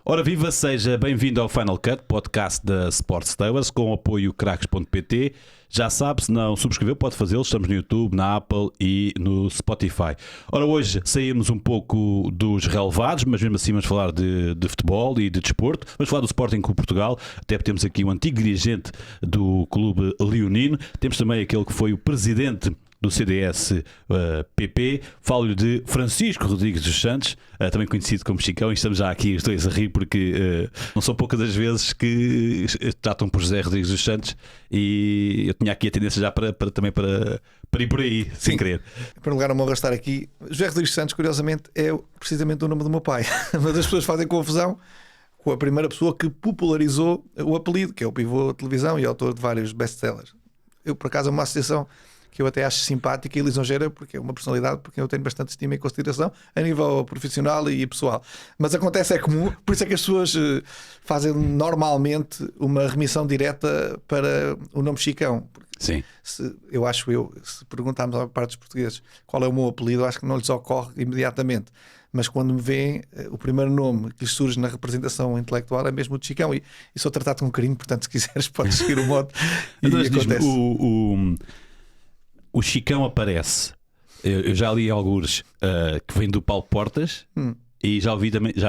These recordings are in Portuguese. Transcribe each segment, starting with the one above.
Ora viva, seja bem-vindo ao Final Cut, podcast da Sports Tailors, com o apoio craques.pt. Já sabe, se não subscreveu, pode fazê-lo. Estamos no YouTube, na Apple e no Spotify. Ora, hoje saímos um pouco dos relevados, mas mesmo assim vamos falar de futebol e de desporto. Vamos falar do Sporting Clube Portugal, até porque temos aqui um antigo dirigente do clube leonino. Temos também aquele que foi o presidente do CDS-PP, falo-lhe de Francisco Rodrigues dos Santos, também conhecido como Chicão, e estamos já aqui os dois a rir porque não são poucas as vezes que tratam por José Rodrigues dos Santos, e eu tinha aqui a tendência já para ir por aí, sem querer. Em primeiro lugar, não me vou gastar aqui. José Rodrigues dos Santos, curiosamente, é precisamente o nome do meu pai, mas as pessoas fazem confusão com a primeira pessoa que popularizou o apelido, que é o pivô de televisão e autor de vários best-sellers. Eu, por acaso, é uma associação que eu até acho simpática e lisonjeira, porque é uma personalidade porque eu tenho bastante estima e consideração a nível profissional e pessoal. Mas acontece, é comum, por isso é que as pessoas fazem normalmente uma remissão direta para o nome Chicão. Sim. Se perguntarmos à parte dos portugueses qual é o meu apelido, acho que não lhes ocorre imediatamente. Mas quando me veem, o primeiro nome que lhes surge na representação intelectual é mesmo o de Chicão, e sou tratado com carinho, portanto, se quiseres, podes seguir o modo. Então, o Chicão aparece. Eu já li algures que vêm do Paulo Portas, e já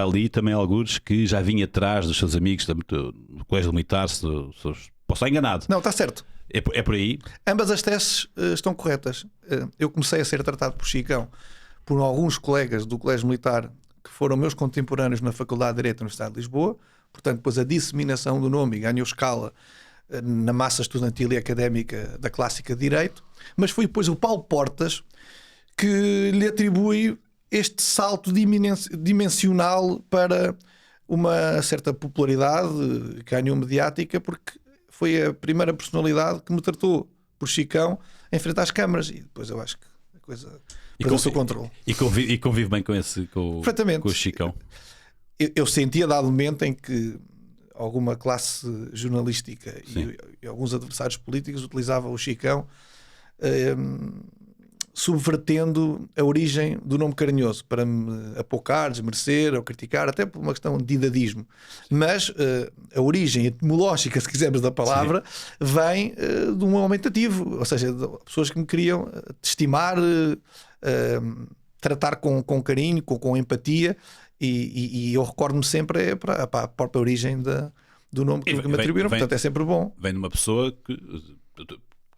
li também algures que já vinha atrás dos seus amigos do Colégio Militar. Posso estar enganado? Não, está certo. É por aí? Ambas as teses estão corretas. Eu comecei a ser tratado por Chicão por alguns colegas do Colégio Militar que foram meus contemporâneos na Faculdade de Direito da Universidade de Lisboa. Portanto, depois a disseminação do nome ganhou escala na massa estudantil e académica da clássica de Direito, mas foi depois o Paulo Portas que lhe atribui este salto dimensional para uma certa popularidade que ganhou mediática, porque foi a primeira personalidade que me tratou por Chicão em frente às câmaras, e depois eu acho que a coisa perdeu o seu controle. E convive bem com o Chicão. Eu sentia, dado o momento em que alguma classe jornalística e alguns adversários políticos utilizavam o Chicão, subvertendo a origem do nome carinhoso para me apocar, desmerecer ou criticar, até por uma questão de idadismo. Mas a origem etimológica, se quisermos, da palavra, vem de um aumentativo, ou seja, de pessoas que me queriam estimar, tratar com carinho, com empatia. E eu recordo-me sempre para a própria origem do nome que me atribuíram, portanto é sempre bom. Vem de uma pessoa que,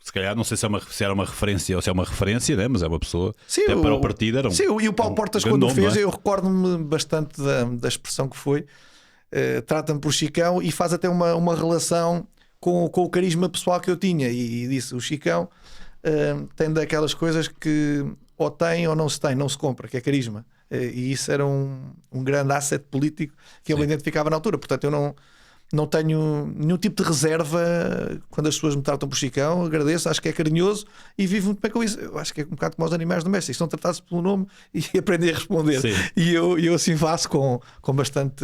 se calhar, não sei se era uma referência ou se é uma referência, né? Mas é uma pessoa. Sim, para o partido era sim, e o Paulo Portas, quando o fez, eu recordo-me bastante da expressão que foi. Trata-me por Chicão, e faz até uma relação com o carisma pessoal que eu tinha, e disse: o Chicão tem daquelas coisas que ou tem ou não se tem, não se compra, que é carisma. E isso era um grande asset político que ele identificava na altura. Portanto, eu não tenho nenhum tipo de reserva quando as pessoas me tratam por Chicão. Agradeço, acho que é carinhoso e vivo muito bem com isso. Eu acho que é um bocado como os animais domésticos, são tratados pelo nome e aprendem a responder. Sim. E eu assim faço com bastante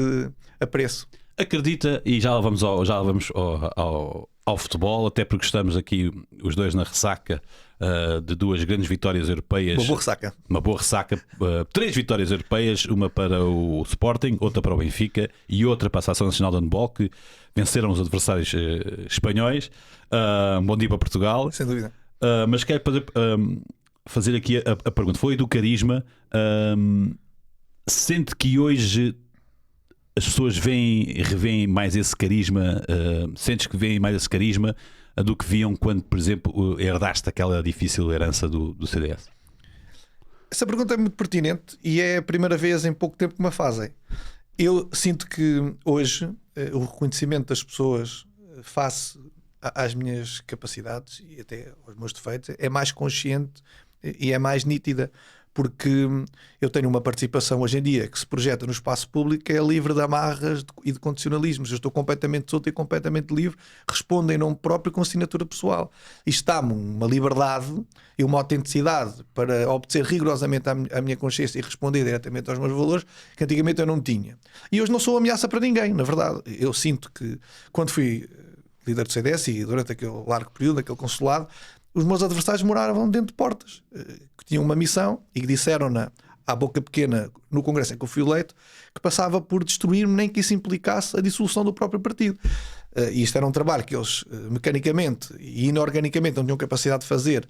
apreço. Acredita, e já vamos ao futebol, até porque estamos aqui os dois na ressaca de duas grandes vitórias europeias. Uma boa ressaca. 3 vitórias europeias, uma para o Sporting, outra para o Benfica e outra para a Seleção Nacional de Handball, que venceram os adversários espanhóis. Bom dia para Portugal. Sem dúvida. Mas quero fazer aqui a pergunta. Foi do carisma. Sente que hoje as pessoas revêem mais esse carisma? Sentes que veem mais esse carisma do que viam quando, por exemplo, herdaste aquela difícil herança do CDS? Essa pergunta é muito pertinente e é a primeira vez em pouco tempo que me a fazem. Eu sinto que hoje o reconhecimento das pessoas face às minhas capacidades e até aos meus defeitos é mais consciente e é mais nítida, porque eu tenho uma participação hoje em dia que se projeta no espaço público, que é livre de amarras e de condicionalismos. Eu estou completamente solto e completamente livre, respondo em nome próprio com assinatura pessoal. E está-me uma liberdade e uma autenticidade para obedecer rigorosamente à minha consciência e responder diretamente aos meus valores, que antigamente eu não tinha. E hoje não sou ameaça para ninguém, na verdade. Eu sinto que quando fui líder do CDS e durante aquele largo período, naquele consulado, os meus adversários moravam dentro de portas, que tinham uma missão e que disseram-na à boca pequena no Congresso em que eu fui eleito, que passava por destruir-me, nem que isso implicasse a dissolução do próprio partido. E isto era um trabalho que eles, mecanicamente e inorganicamente, não tinham capacidade de fazer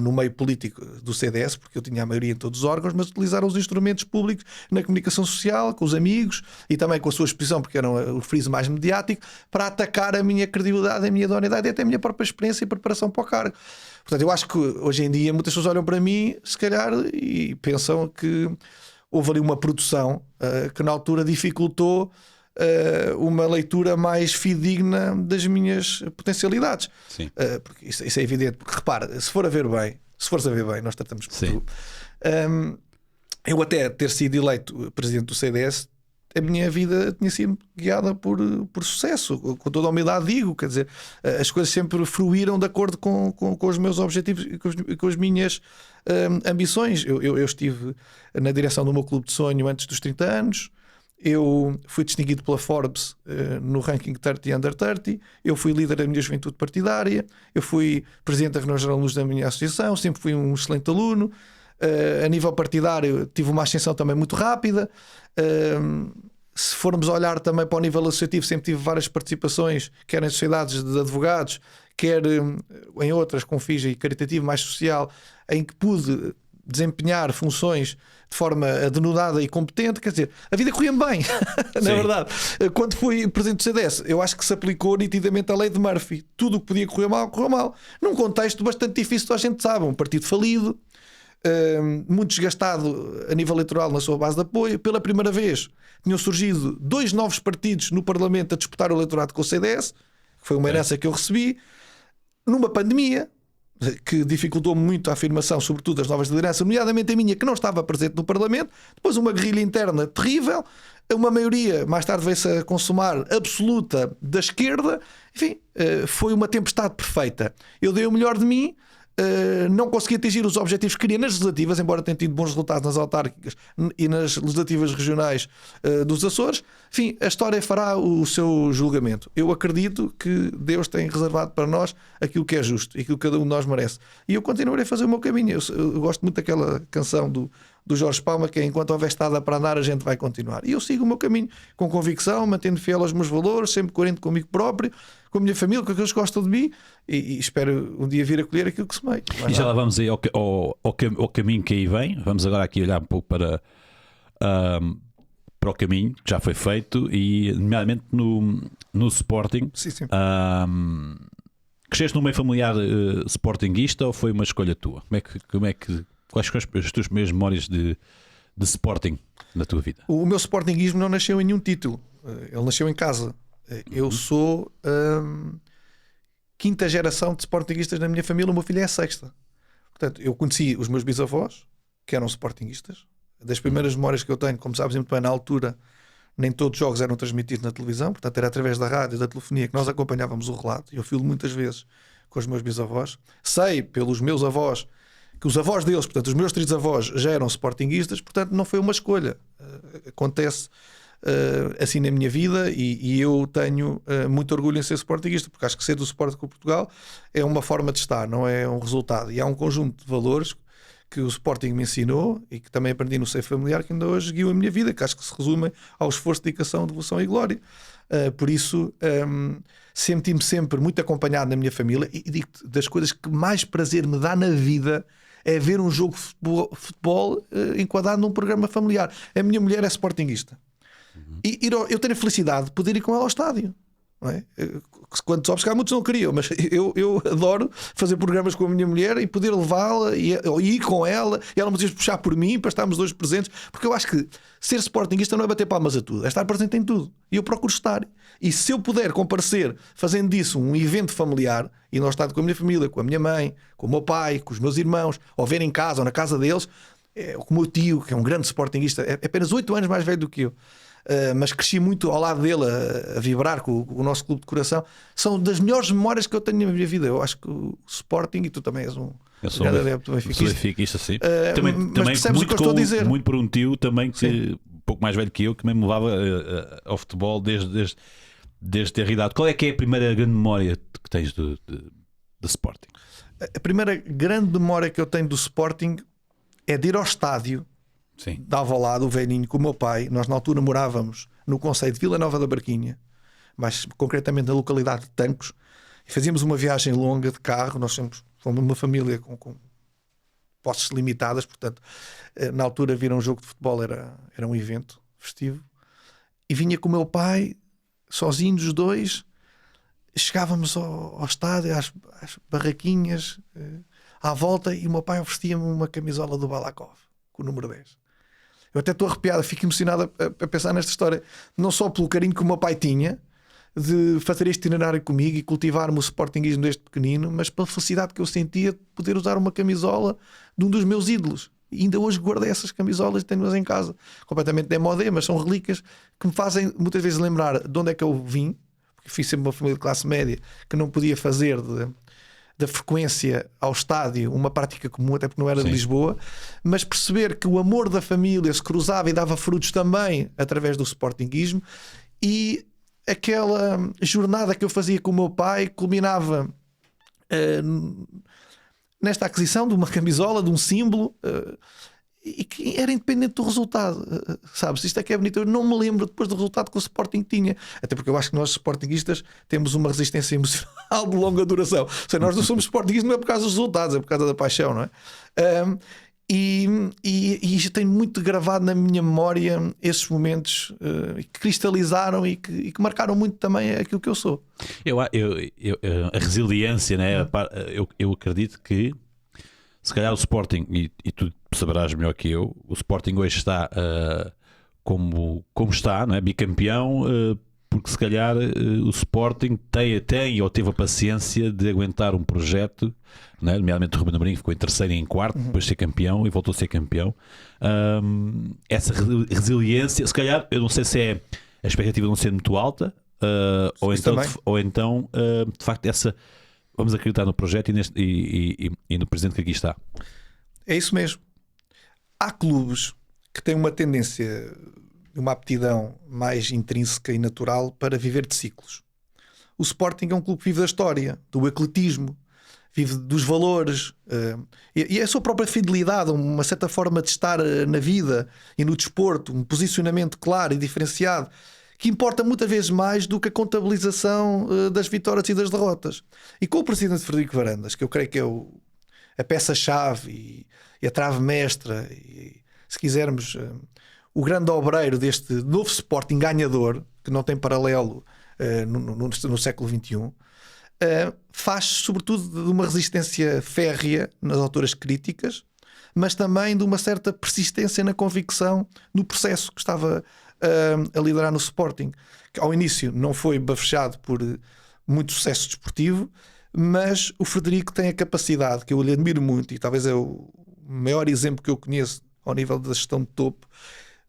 no meio político do CDS, porque eu tinha a maioria em todos os órgãos, mas utilizaram os instrumentos públicos na comunicação social, com os amigos e também com a sua exposição, porque era o friso mais mediático, para atacar a minha credibilidade, a minha idoneidade e até a minha própria experiência e preparação para o cargo. Portanto, eu acho que hoje em dia muitas pessoas olham para mim, se calhar, e pensam que houve ali uma produção que na altura dificultou uma leitura mais fidedigna das minhas potencialidades. Porque isso é evidente. Porque repara, se fores a ver bem, nós tratamos por tudo. Eu até ter sido eleito presidente do CDS, a minha vida tinha sido guiada por sucesso, com toda a humildade digo, quer dizer, as coisas sempre fruíram de acordo com os meus objetivos e com as minhas ambições. Eu estive na direção do meu clube de sonho antes dos 30 anos, eu fui distinguido pela Forbes no ranking 30 Under 30, eu fui líder da minha juventude partidária, eu fui presidente da Reunião Geral de Luz da minha associação, sempre fui um excelente aluno. A nível partidário tive uma ascensão também muito rápida. Se formos olhar também para o nível associativo, sempre tive várias participações, quer em sociedades de advogados, quer em outras com fins caritativo mais social, em que pude desempenhar funções de forma denudada e competente. Quer dizer, a vida corria-me bem. Na verdade, quando fui presidente do CDS, eu acho que se aplicou nitidamente a lei de Murphy. Tudo o que podia correr mal, correu mal, num contexto bastante difícil, a gente sabe, um partido falido, muito desgastado a nível eleitoral na sua base de apoio. Pela primeira vez tinham surgido 2 novos partidos no Parlamento a disputar o eleitorado com o CDS, que foi uma herança que eu recebi, numa pandemia que dificultou muito a afirmação, sobretudo das novas lideranças, nomeadamente a minha, que não estava presente no Parlamento. Depois uma guerrilha interna terrível, uma maioria mais tarde veio-se a consumar absoluta da esquerda. Enfim, foi uma tempestade perfeita. Eu dei o melhor de mim. Não consegui atingir os objetivos que queria nas legislativas, embora tenha tido bons resultados nas autárquicas e nas legislativas regionais dos Açores. Enfim, a história fará o seu julgamento. Eu acredito que Deus tem reservado para nós aquilo que é justo e aquilo que cada um de nós merece. E eu continuarei a fazer o meu caminho. Eu gosto muito daquela canção do Jorge Palma, que é: enquanto houver estrada para andar, a gente vai continuar. E eu sigo o meu caminho com convicção, mantendo fiel aos meus valores, sempre coerente comigo próprio, com a minha família, com aqueles que gostam de mim, e espero um dia vir a colher aquilo que semeio. E já lá vamos aí ao caminho que aí vem. Vamos agora aqui olhar um pouco para o caminho que já foi feito, e nomeadamente no Sporting. Sim. Cresceste num meio familiar sportinguista, ou foi uma escolha tua? Quais são as tuas primeiras memórias de Sporting na tua vida? O meu sportinguismo não nasceu em nenhum título, ele nasceu em casa. Eu sou quinta geração de sportinguistas na minha família, o meu filho é a sexta. Portanto, eu conheci os meus bisavós, que eram sportinguistas. Das primeiras memórias que eu tenho, como sabes muito bem, na altura nem todos os jogos eram transmitidos na televisão, portanto era através da rádio e da telefonia que nós acompanhávamos o relato. Eu filmo muitas vezes com os meus bisavós. Sei pelos meus avós que os avós deles, portanto os meus trisavós, já eram sportinguistas, portanto não foi uma escolha. Acontece assim na minha vida, e eu tenho muito orgulho em ser sportinguista, porque acho que ser do Sporting com Portugal é uma forma de estar, não é um resultado. E há um conjunto de valores que o Sporting me ensinou e que também aprendi no seio familiar, que ainda hoje guiam a minha vida, que acho que se resumem ao esforço, dedicação, devoção e glória. Por isso senti-me sempre muito acompanhado na minha família, e digo-te, das coisas que mais prazer me dá na vida é ver um jogo de futebol enquadrado num programa familiar. A minha mulher é sportinguista. E eu tenho a felicidade de poder ir com ela ao estádio, não é? Quando só buscar, muitos não queriam, mas eu adoro fazer programas com a minha mulher e poder levá-la e ir com ela, e ela me diz puxar por mim para estarmos dois presentes, porque eu acho que ser sportinguista não é bater palmas a tudo, é estar presente em tudo, e eu procuro estar. E se eu puder comparecer fazendo disso um evento familiar, e nós estar com a minha família, com a minha mãe, com o meu pai, com os meus irmãos, ou ver em casa ou na casa deles, com o meu tio, que é um grande sportinguista, é apenas 8 anos mais velho do que eu. Mas cresci muito ao lado dele, a vibrar com o nosso clube de coração. São das melhores memórias que eu tenho na minha vida. Eu acho que o Sporting, e tu também és um grande adepto benfiquista, sim. Também percebes o que eu estou a dizer. Muito por um tio também, que um pouco mais velho que eu, que me levava ao futebol desde ter idade. Qual é que é a primeira grande memória que tens do Sporting? A primeira grande memória que eu tenho do Sporting é de ir ao estádio. Sim. dava ao lado, o velhinho, com o meu pai. Nós na altura morávamos no concelho de Vila Nova da Barquinha, mais concretamente na localidade de Tancos, e fazíamos uma viagem longa de carro. Nós sempre fomos uma família com posses limitadas, portanto, na altura vir um jogo de futebol era um evento festivo. E vinha com o meu pai, sozinhos os dois, chegávamos ao estádio, às barraquinhas, à volta, e o meu pai oferecia-me uma camisola do Balakov, com o número 10. Eu até estou arrepiado, fico emocionado a pensar nesta história, não só pelo carinho que o meu pai tinha de fazer este itinerário comigo e cultivar-me o sportinguismo desde pequenino, mas pela felicidade que eu sentia de poder usar uma camisola de um dos meus ídolos. E ainda hoje guardei essas camisolas e tenho-as em casa, completamente demodé, mas são relíquias que me fazem muitas vezes lembrar de onde é que eu vim, porque fui sempre uma família de classe média que não podia fazer da frequência ao estádio uma prática comum, até porque não era de Lisboa, mas perceber que o amor da família se cruzava e dava frutos também através do sportinguismo. E aquela jornada que eu fazia com o meu pai culminava nesta aquisição de uma camisola, de um símbolo, e que era independente do resultado. Sabes, isto é que é bonito. Eu não me lembro depois do resultado que o Sporting tinha, até porque eu acho que nós sportinguistas temos uma resistência emocional de longa duração. Ou seja, nós não somos sportinguistas não é por causa dos resultados, é por causa da paixão, não é? E isto tem muito gravado na minha memória esses momentos que cristalizaram e que marcaram muito também aquilo que eu sou. A resiliência, né? Eu acredito que se calhar o Sporting, e tu saberás melhor que eu, o Sporting hoje está como está, não é? Bicampeão, porque se calhar o Sporting tem ou teve a paciência de aguentar um projeto, não é? Nomeadamente o Ruben Amorim ficou em terceiro e em quarto, depois de ser campeão e voltou a ser campeão. Essa resiliência, se calhar, eu não sei se é a expectativa de não ser muito alta, ou então de facto vamos acreditar no projeto e no presidente que aqui está. É isso mesmo. Há clubes que têm uma tendência, uma aptidão mais intrínseca e natural para viver de ciclos. O Sporting é um clube que vive da história, do ecletismo, vive dos valores, e a sua própria fidelidade, uma certa forma de estar na vida e no desporto, um posicionamento claro e diferenciado, que importa muitas vezes mais do que a contabilização das vitórias e das derrotas. E com o presidente Frederico Varandas, que eu creio que é a peça-chave e a trave mestra, e, se quisermos, o grande obreiro deste novo Sporting ganhador, que não tem paralelo no século XXI, faz sobretudo de uma resistência férrea nas alturas críticas, mas também de uma certa persistência na convicção no processo que estava a liderar no Sporting, que ao início não foi bafejado por muito sucesso desportivo, mas o Frederico tem a capacidade, que eu lhe admiro muito, e talvez é o maior exemplo que eu conheço ao nível da gestão de topo,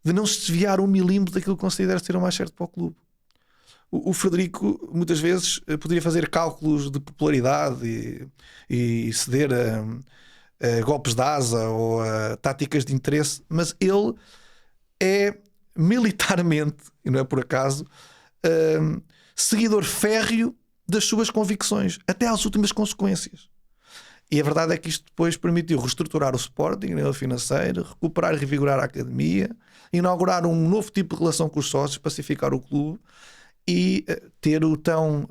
de não se desviar um milímetro daquilo que considera ser o mais certo para o clube. O Frederico muitas vezes poderia fazer cálculos de popularidade e ceder a golpes de asa ou a táticas de interesse, mas ele é militarmente, e não é por acaso, seguidor férreo das suas convicções, até às últimas consequências. E a verdade é que isto depois permitiu reestruturar o Sporting a nível financeiro, recuperar e revigorar a academia, inaugurar um novo tipo de relação com os sócios, pacificar o clube e ter o tão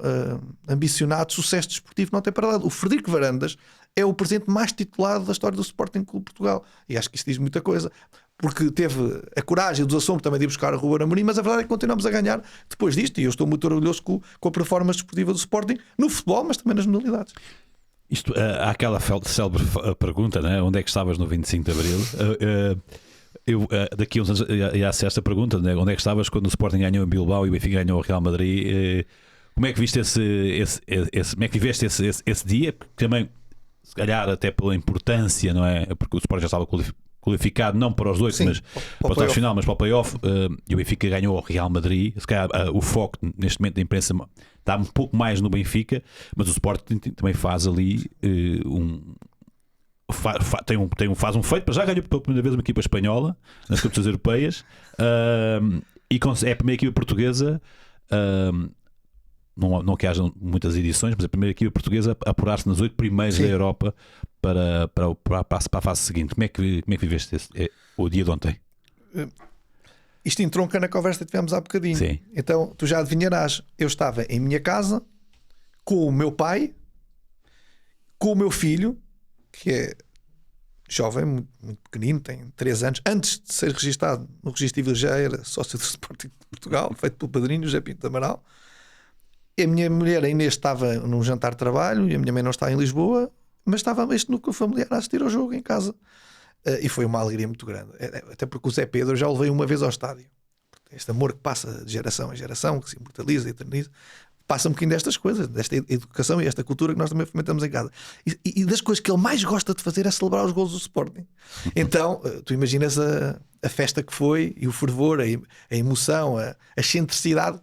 ambicionado sucesso desportivo não tem paralelo. O Frederico Varandas é o presidente mais titulado da história do Sporting Clube Portugal, e acho que isso diz muita coisa, porque teve a coragem e o desassombro também de ir buscar a Ruben Amorim, mas a verdade é que continuamos a ganhar depois disto, e eu estou muito orgulhoso com a performance desportiva do Sporting no futebol, mas também nas modalidades. Há aquela célebre pergunta, né? Onde é que estavas no 25 de Abril? Eu daqui a uns anos ia ser esta pergunta, né? Onde é que estavas quando o Sporting ganhou em Bilbao e o Benfica ganhou o Real Madrid? Como é que viste como é que viveste esse dia? Porque também, se calhar até pela importância, não é? Porque o Sporting já estava qualificado não para os dois, mas para o tal final, mas para o play-off, e o Benfica ganhou ao Real Madrid. Se calhar o foco neste momento da imprensa está um pouco mais no Benfica, mas o Sporting também faz ali faz um feito, já ganhou pela primeira vez uma equipa espanhola nas competições europeias, e é a primeira equipa portuguesa, não que haja muitas edições, mas a primeira equipa portuguesa a apurar-se nas 8 primeiras da Europa para a fase seguinte. Como é que viveste o dia de ontem? isto entronca na conversa que tivemos há bocadinho. Sim. Então, tu já adivinharás, eu estava em minha casa com o meu pai, com o meu filho, que é jovem, muito, muito pequenino, tem 3 anos. Antes de ser registado no registro civil, já era sócio do Sporting de Portugal, feito pelo padrinho, José Pinto de Amaral. E a minha mulher, a Inês, estava num jantar de trabalho e a minha mãe não está em Lisboa, mas estava este núcleo familiar a assistir ao jogo em casa. E foi uma alegria muito grande. Até porque o Zé Pedro já o levei uma vez ao estádio. Este amor que passa de geração em geração, que se imortaliza e eterniza, passa um bocadinho destas coisas, desta educação e esta cultura que nós também fomentamos em casa. E das coisas que ele mais gosta de fazer é celebrar os golos do Sporting. Então, tu imaginas a festa que foi e o fervor, a emoção, a excentricidade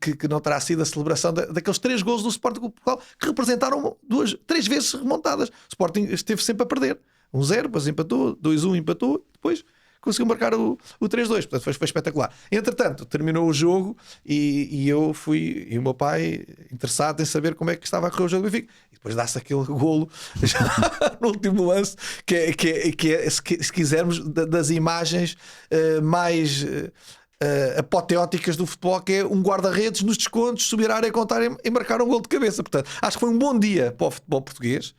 que não terá sido a celebração daqueles 3 golos do Sporting de Portugal, que representaram 3 vezes remontadas. O Sporting esteve sempre a perder. 1-0, depois empatou, 2-1 empatou, depois conseguiu marcar o 3-2, portanto foi espetacular. Entretanto, terminou o jogo e eu fui, e o meu pai, interessado em saber como é que estava a correr o jogo do Benfica. E depois dá-se aquele golo já no último lance, que é se quisermos, das imagens mais apoteóticas do futebol, que é um guarda-redes nos descontos, subir à área, contar e marcar um golo de cabeça. Portanto, acho que foi um bom dia para o futebol português.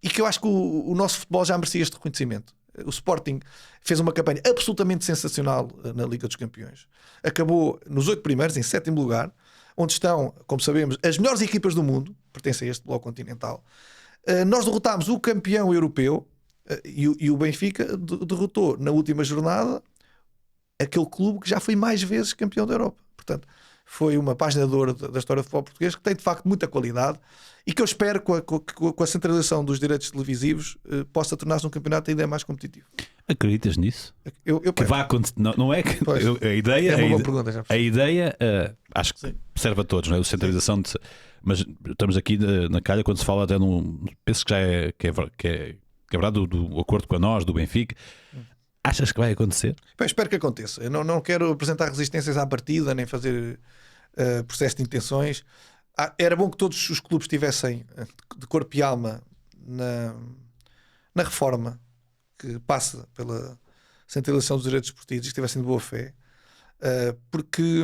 E que eu acho que o nosso futebol já merecia este reconhecimento. O Sporting fez uma campanha absolutamente sensacional na Liga dos Campeões. Acabou nos 8 primeiros, em 7º lugar, onde estão, como sabemos, as melhores equipas do mundo, pertencem a este bloco continental. Nós derrotámos o campeão europeu e o Benfica derrotou na última jornada aquele clube que já foi mais vezes campeão da Europa. Portanto, foi uma página de ouro da história do futebol português, que tem de facto muita qualidade e que eu espero, com a centralização dos direitos televisivos, possa tornar-se um campeonato ainda mais competitivo. Acreditas nisso? Eu que vai acontecer? Não é que pois, a ideia, é uma boa pergunta, já a ideia acho que serve a todos, não é? A centralização mas estamos aqui na calha quando se fala até penso que já é verdade do acordo com a nós, do Benfica. Achas que vai acontecer? Bem, espero que aconteça. Eu não quero apresentar resistências à partida, nem fazer processo de intenções. Era bom que todos os clubes estivessem de corpo e alma na reforma que passa pela centralização dos direitos esportivos, estivessem de boa fé, porque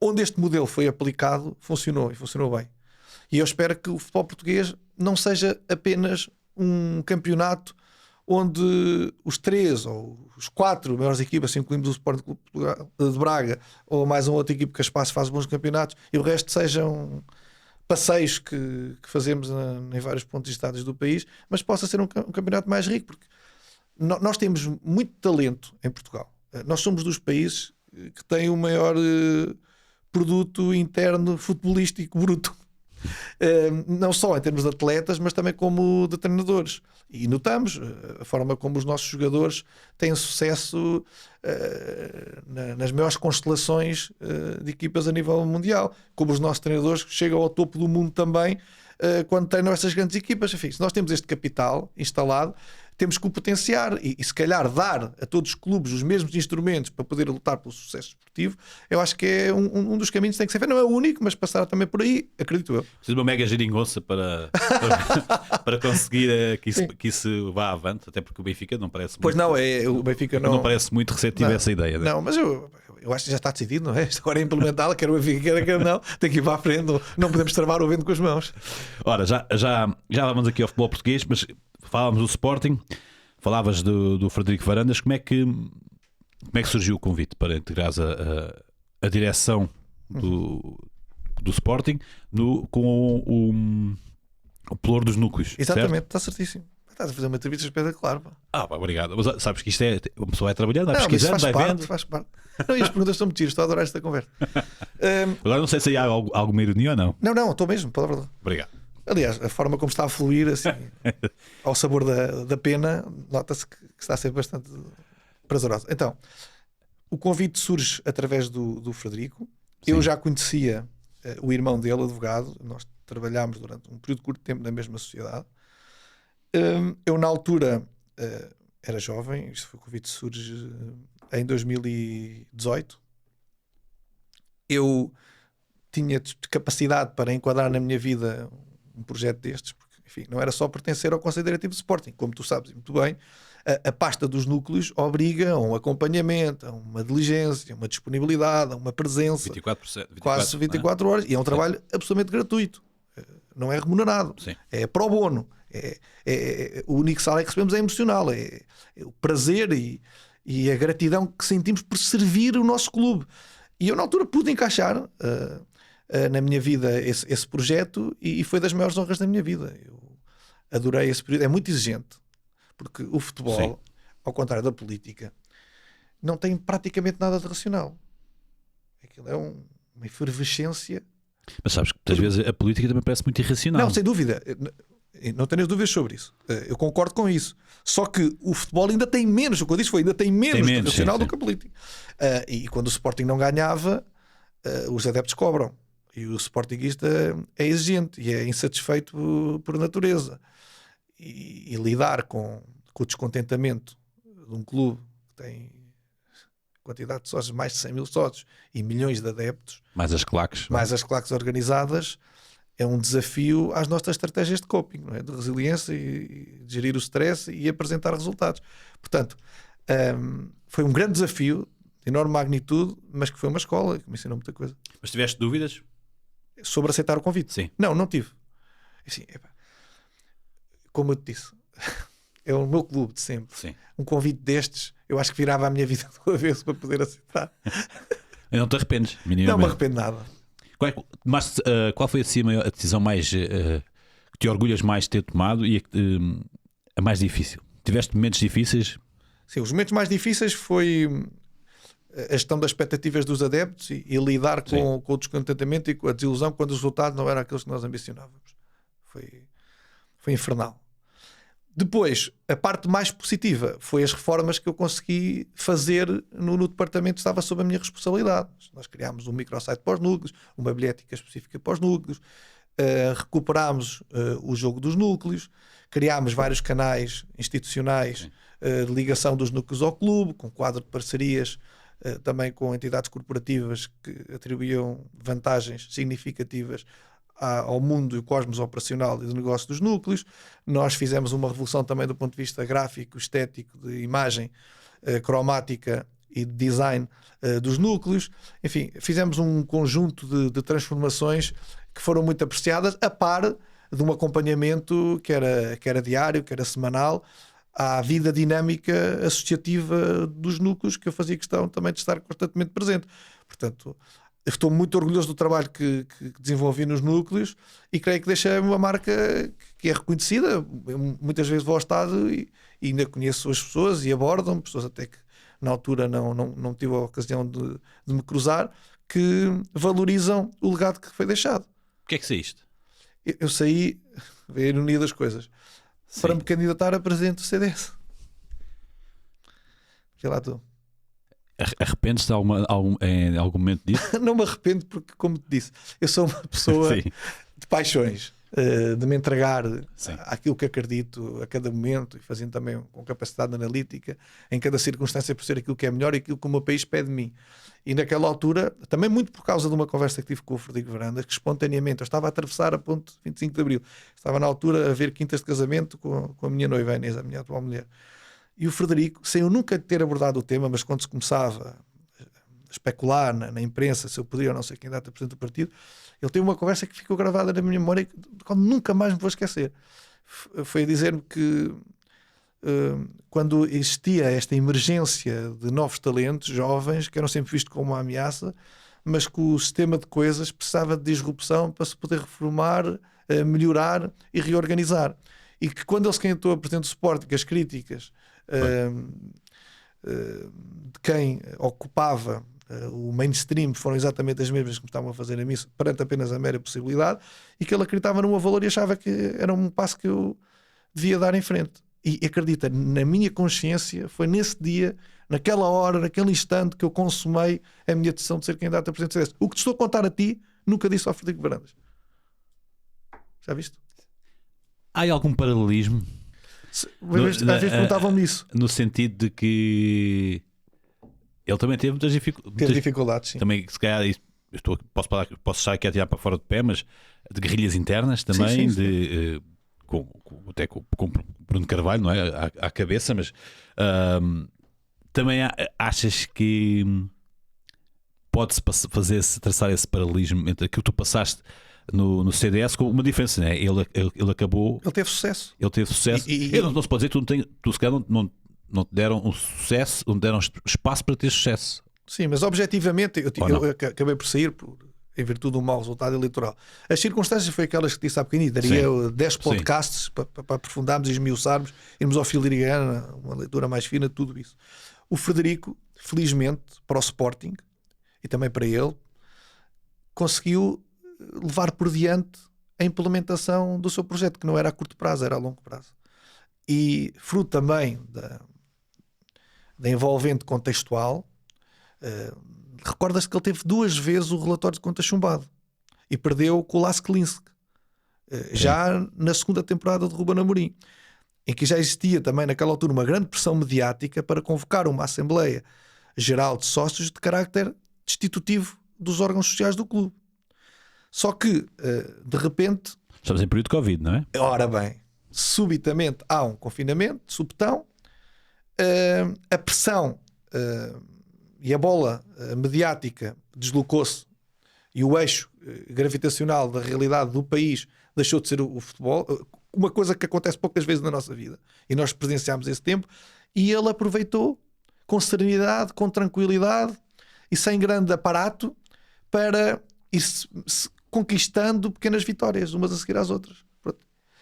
onde este modelo foi aplicado funcionou, e funcionou bem. E eu espero que o futebol português não seja apenas um campeonato onde os 3 ou os 4 maiores equipas, se incluímos o Sporting Clube de Braga ou mais uma outra equipa que a Espaço faz bons campeonatos, e o resto sejam passeios que fazemos em vários pontos e estádios do país, mas possa ser um campeonato mais rico, porque nós temos muito talento em Portugal. Nós somos dos países que têm o maior produto interno futebolístico bruto. Não só em termos de atletas, mas também como de treinadores. E notamos a forma como os nossos jogadores têm sucesso nas maiores constelações de equipas a nível mundial, como os nossos treinadores chegam ao topo do mundo também quando treinam essas grandes equipas. Enfim, se nós temos este capital instalado, temos que o potenciar e se calhar dar a todos os clubes os mesmos instrumentos para poder lutar pelo sucesso esportivo. Eu acho que é um dos caminhos que tem que ser feito. Não é o único, mas passar também por aí, acredito eu. Precisa de uma mega geringonça para conseguir que isso vá avante, até porque o Benfica não parece muito. Pois não, o Benfica não parece muito receptivo a essa ideia. Não, mas eu acho que já está decidido, não é? Isto agora é implementá-la, quer o Benfica, quer não. Tem que ir para a frente, não podemos travar o vento com as mãos. Ora, já vamos aqui ao futebol português, mas falávamos do Sporting, falavas do Frederico Varandas. Como é que surgiu o convite para integrares a direção do Sporting com o pelouro dos núcleos? Exatamente, certo? está certíssimo. Estás a fazer uma entrevista espetacular. Obrigado. Mas sabes que isto é. Uma pessoa vai trabalhando, vai pesquisando, vai vendo. Faz parte. Não, e as perguntas estão metidas, estou a adorar esta conversa. Agora não sei se há alguma ironia ou não. Não, estou mesmo, pela verdade. Obrigado. Aliás, a forma como está a fluir, assim, ao sabor da pena, nota-se que está a ser bastante prazerosa. Então, o convite surge através do Frederico. Sim. Eu já conhecia o irmão dele, advogado. Nós trabalhámos durante um período curto de tempo na mesma sociedade. Eu, na altura, era jovem. Isto foi o convite surge em 2018. Eu tinha capacidade para enquadrar na minha vida um projeto destes, porque, enfim, não era só pertencer ao Conselho Diretivo de Sporting. Como tu sabes muito bem, a pasta dos núcleos obriga a um acompanhamento, a uma diligência, a uma disponibilidade, a uma presença 24, quase 24 horas, e é um trabalho absolutamente gratuito, não é remunerado, Sim. é pro bono, o único salário que recebemos é emocional, é o prazer e a gratidão que sentimos por servir o nosso clube. E eu na altura pude encaixar na minha vida esse projeto, e foi das maiores honras da minha vida. Eu adorei esse período. É muito exigente, porque o futebol, Sim. ao contrário da política, não tem praticamente nada de racional. Aquilo é uma efervescência. Mas sabes que muitas vezes a política também parece muito irracional. Não, sem dúvida. Não tenho dúvidas sobre isso. Eu concordo com isso. Só que o futebol ainda tem menos, o que eu disse foi, ainda tem menos de racional do que a política. E quando o Sporting não ganhava, os adeptos cobram. E o Sportingista é exigente e é insatisfeito por natureza. E lidar com o descontentamento de um clube que tem quantidade de sócios, mais de 100 mil sócios e milhões de adeptos, Mais as claques. mais as claques organizadas, é um desafio às nossas estratégias de coping, não é? De resiliência e de gerir o stress e apresentar resultados. Portanto, foi um grande desafio de enorme magnitude, mas que foi uma escola que me ensinou muita coisa. Mas tiveste dúvidas? Sobre aceitar o convite? Sim. Não tive. Assim, como eu te disse, é o meu clube de sempre. Sim. Um convite destes, eu acho que virava a minha vida de uma vez para poder aceitar. E não te arrependes, Não minimamente. me arrependo nada. Qual foi assim a decisão mais que te orgulhas mais de ter tomado e a mais difícil? Tiveste momentos difíceis? Sim, os momentos mais difíceis foi a gestão das expectativas dos adeptos e lidar com o descontentamento e com a desilusão quando os resultados não eram aqueles que nós ambicionávamos. Foi infernal. Depois, a parte mais positiva foi as reformas que eu consegui fazer no departamento que estava sob a minha responsabilidade. Nós criámos um microsite para os núcleos, uma bilhética específica para os núcleos, recuperámos o jogo dos núcleos, criámos vários canais institucionais de ligação dos núcleos ao clube, com quadro de parcerias também com entidades corporativas que atribuíam vantagens significativas ao mundo e o cosmos operacional e do negócio dos núcleos. Nós fizemos uma revolução também do ponto de vista gráfico, estético, de imagem, cromática e de design dos núcleos. Enfim, fizemos um conjunto de transformações que foram muito apreciadas, a par de um acompanhamento que era diário, que era semanal, à vida dinâmica associativa dos núcleos, que eu fazia questão também de estar constantemente presente. Portanto, eu estou muito orgulhoso do trabalho que desenvolvi nos núcleos e creio que deixei uma marca que é reconhecida. Eu muitas vezes vou ao estádio e ainda conheço as pessoas e abordam pessoas até que na altura não tive a ocasião de me cruzar, que valorizam o legado que foi deixado. O que é que saíste? Eu saí, a ironia das coisas, para me candidatar a presidente do CDS. Sei lá tu. Arrependes-te em algum momento disso? Não me arrependo porque, como te disse, eu sou uma pessoa de paixões, de me entregar àquilo que acredito a cada momento e fazendo também com capacidade analítica em cada circunstância por ser aquilo que é melhor e aquilo que o meu país pede de mim. E naquela altura, também muito por causa de uma conversa que tive com o Frederico Varandas, que espontaneamente eu estava a atravessar a ponte 25 de Abril, estava na altura a ver quintas de casamento com a minha noiva Inês, a minha atual mulher. E o Frederico, sem eu nunca ter abordado o tema, mas quando se começava a especular na imprensa se eu podia ou não ser candidato a presidente do partido, ele teve uma conversa que ficou gravada na minha memória e quando nunca mais me vou esquecer. Foi a dizer-me que quando existia esta emergência de novos talentos jovens, que eram sempre vistos como uma ameaça, mas que o sistema de coisas precisava de disrupção para se poder reformar, melhorar e reorganizar. E que quando ele se candidatou a presidente do Sporting, as críticas de quem ocupava o mainstream foram exatamente as mesmas que me estavam a fazer a mim perante apenas a mera possibilidade, e que ele acreditava num valor e achava que era um passo que eu devia dar em frente. E acredita, na minha consciência, foi nesse dia, naquela hora, naquele instante que eu consumei a minha decisão de ser candidato a presidente do CDS. O que te estou a contar a ti, nunca disse ao Frederico Varandas. Já viste? Há algum paralelismo? Às vezes perguntavam-me isso. No sentido de que ele também teve muitas dificuldades. Teve dificuldades, sim. Também, se calhar, posso estar aqui a tirar para fora do pé, mas de guerrilhas internas também, sim. de até com Bruno Carvalho, não é? À cabeça, mas também achas que pode-se traçar esse paralelismo entre aquilo que tu passaste no CDS com uma diferença, né? Ele acabou. Ele teve sucesso. Não se pode dizer que tu se calhar não te deram um sucesso, não te deram espaço para ter sucesso. Sim, mas objetivamente eu acabei por sair em virtude do mau resultado eleitoral. As circunstâncias foi aquelas que disse há bocadinho. Daria 10 podcasts para aprofundarmos e esmiuçarmos, irmos ao filigrana, uma leitura mais fina de tudo isso. O Frederico, felizmente, para o Sporting e também para ele, conseguiu levar por diante a implementação do seu projeto, que não era a curto prazo, era a longo prazo. E fruto também da envolvente contextual, recordas-te que ele teve 2 vezes o relatório de contas chumbado e perdeu com o Lask Linsk, já na segunda temporada de Ruben Amorim, em que já existia também naquela altura uma grande pressão mediática para convocar uma Assembleia Geral de Sócios de carácter destitutivo dos órgãos sociais do clube. Só que, de repente... Estamos em período de Covid, não é? Ora bem, subitamente há um confinamento, subtão, a pressão e a bola mediática deslocou-se e o eixo gravitacional da realidade do país deixou de ser o futebol, uma coisa que acontece poucas vezes na nossa vida, e nós presenciámos esse tempo, e ele aproveitou com serenidade, com tranquilidade e sem grande aparato para ir conquistando pequenas vitórias, umas a seguir às outras.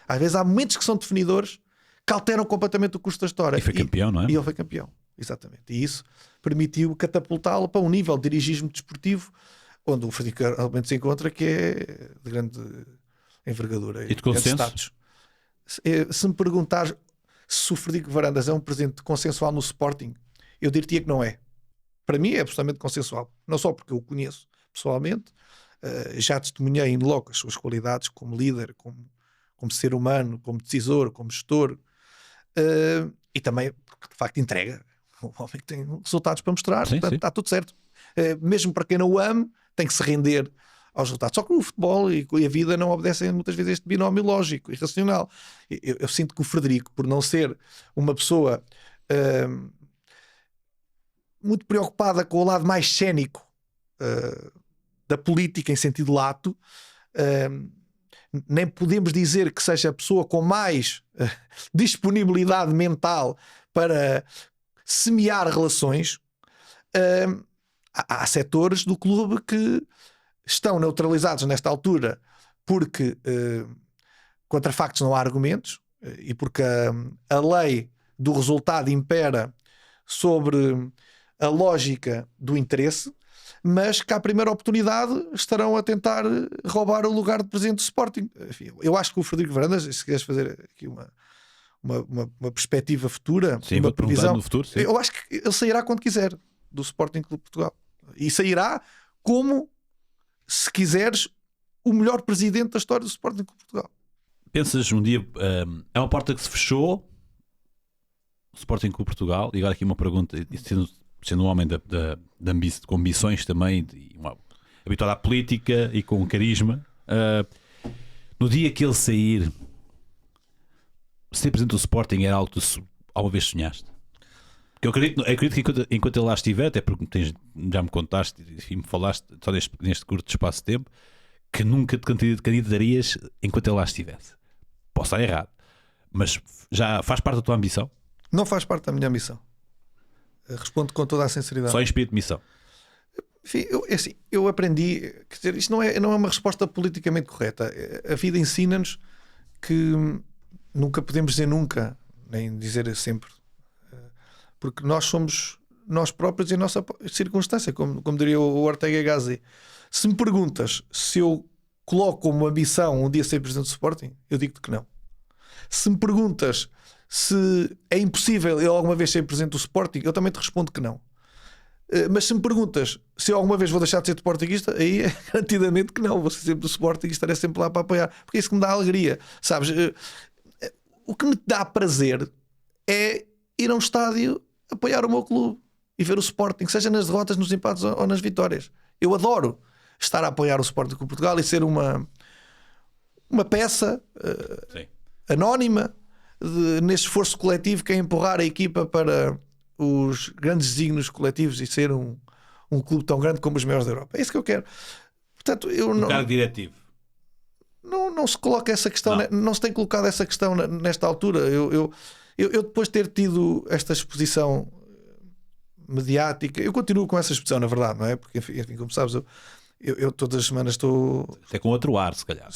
Às vezes há momentos que são definidores que alteram completamente o curso da história. E foi campeão, não é? E ele foi campeão, exatamente. E isso permitiu catapultá-lo para um nível de dirigismo desportivo onde o Frederico realmente se encontra, que é de grande envergadura. E de consenso? Status. Se me perguntares se o Frederico Varandas é um presidente consensual no Sporting, eu diria que não é. Para mim é absolutamente consensual. Não só porque eu o conheço pessoalmente, já testemunhei em loco as suas qualidades como líder, como ser humano, como decisor, como gestor, e também porque de facto entrega. O homem tem resultados para mostrar, portanto está tudo certo. Mesmo para quem não o ame, tem que se render aos resultados. Só que o futebol e a vida não obedecem muitas vezes a este binómio lógico e racional. Eu sinto que o Frederico, por não ser uma pessoa muito preocupada com o lado mais cénico da política em sentido lato, nem podemos dizer que seja a pessoa com mais disponibilidade mental para semear relações. Há setores do clube que estão neutralizados nesta altura porque contra factos não há argumentos e porque a lei do resultado impera sobre a lógica do interesse, mas que à primeira oportunidade estarão a tentar roubar o lugar de presidente do Sporting. Enfim, eu acho que o Frederico Varandas, se queres fazer aqui uma perspectiva futura, sim, uma previsão no futuro, sim. Eu acho que ele sairá quando quiser do Sporting Clube de Portugal, e sairá como, se quiseres, o melhor presidente da história do Sporting Clube de Portugal. Pensas um dia, é uma porta que se fechou, o Sporting Clube de Portugal, e agora aqui uma pergunta, sendo um homem com ambições também, habituado à política e com carisma, no dia que ele sair, ser presidente do Sporting era algo que tu alguma vez sonhaste? Porque eu acredito que enquanto ele lá estiver, até porque já me contaste e me falaste só neste curto espaço de tempo, que nunca te candidarias enquanto ele lá estivesse. Posso estar errado, mas já faz parte da tua ambição? Não faz parte da minha ambição. Respondo com toda a sinceridade. Só em espírito de missão. Enfim, eu aprendi, quer dizer, isto não é uma resposta politicamente correta. A vida ensina-nos que nunca podemos dizer nunca, nem dizer sempre, porque nós somos nós próprios e a nossa circunstância, como diria o Ortega Gasset. Se me perguntas se eu coloco como ambição um dia ser presidente do Sporting, eu digo-te que não. Se me perguntas se é impossível eu alguma vez ser presidente do Sporting, eu também te respondo que não. Mas se me perguntas se eu alguma vez vou deixar de ser sportinguista, aí é garantidamente que não. Vou ser sempre do Sporting e estarei sempre lá para apoiar, porque é isso que me dá alegria, sabes? O que me dá prazer é ir a um estádio apoiar o meu clube e ver o Sporting, seja nas derrotas, nos empates ou nas vitórias. Eu adoro estar a apoiar o Sporting com Portugal e ser uma peça anónima neste esforço coletivo que é empurrar a equipa para os grandes desígnios coletivos e ser um clube tão grande como os maiores da Europa. É isso que eu quero. Portanto, eu não, cargo diretivo. não se coloca essa questão, não se tem colocado essa questão nesta altura. Eu depois de ter tido esta exposição mediática, eu continuo com essa exposição, na verdade, não é? Porque, enfim, como sabes, eu todas as semanas estou. Até com outro ar, se calhar.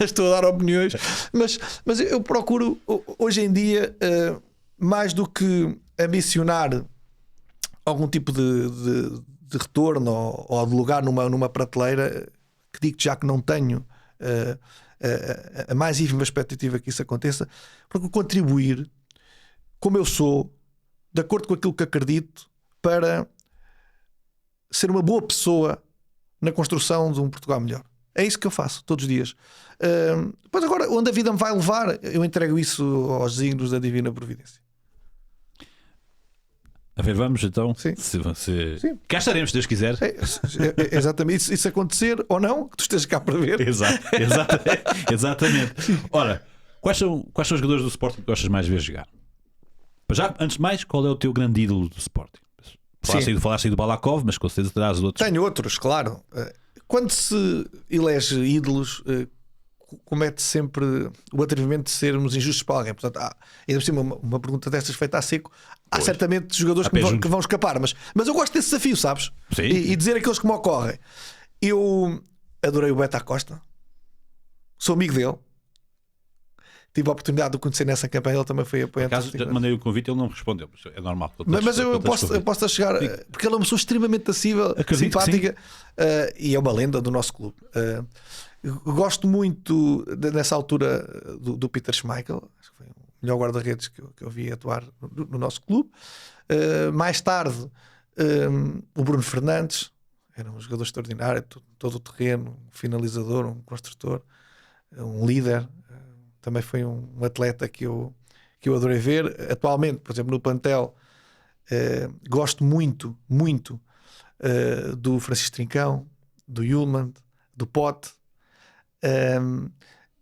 estou a dar opiniões, mas eu procuro, hoje em dia, mais do que ambicionar algum tipo de retorno ou de lugar numa prateleira, que digo já que não tenho a mais ínfima expectativa que isso aconteça, porque contribuir como eu sou, de acordo com aquilo que acredito, para ser uma boa pessoa na construção de um Portugal melhor. É isso que eu faço todos os dias. Depois agora, onde a vida me vai levar, eu entrego isso aos desígnios da Divina Providência. A ver, vamos então. Sim. Sim. Cá estaremos, se Deus quiser. Exatamente. Isso acontecer ou não, que tu estejas cá para ver. Exatamente. Ora, quais são os jogadores do Sporting que gostas mais de ver jogar? Já, antes de mais, qual é o teu grande ídolo do Sporting? Falaste aí do Balakov, mas com certeza terás outros. Tenho outros, claro. Quando se elege ídolos, comete sempre o atrevimento de sermos injustos para alguém. Portanto, ainda por cima, uma pergunta destas feita a seco, há certamente jogadores que vão escapar, mas eu gosto desse desafio, sabes? Sim. E dizer aqueles que me ocorrem. Eu adorei o Beto Acosta, sou amigo dele, tive a oportunidade de o conhecer nessa campanha, ele também foi apoiante. Por acaso, mandei o convite e ele não respondeu, é normal. Mas eu posso chegar, porque ele é uma pessoa extremamente acessível, simpática, e é uma lenda do nosso clube. Gosto muito nessa altura do Peter Schmeichel, acho que foi o melhor guarda-redes que eu vi atuar no nosso clube. Mais tarde, o Bruno Fernandes, era um jogador extraordinário, todo o terreno, um finalizador, um construtor, um líder. Também foi um atleta que eu adorei ver. Atualmente, por exemplo, no plantel, gosto muito do Francisco Trincão, do Yulman, do Pote.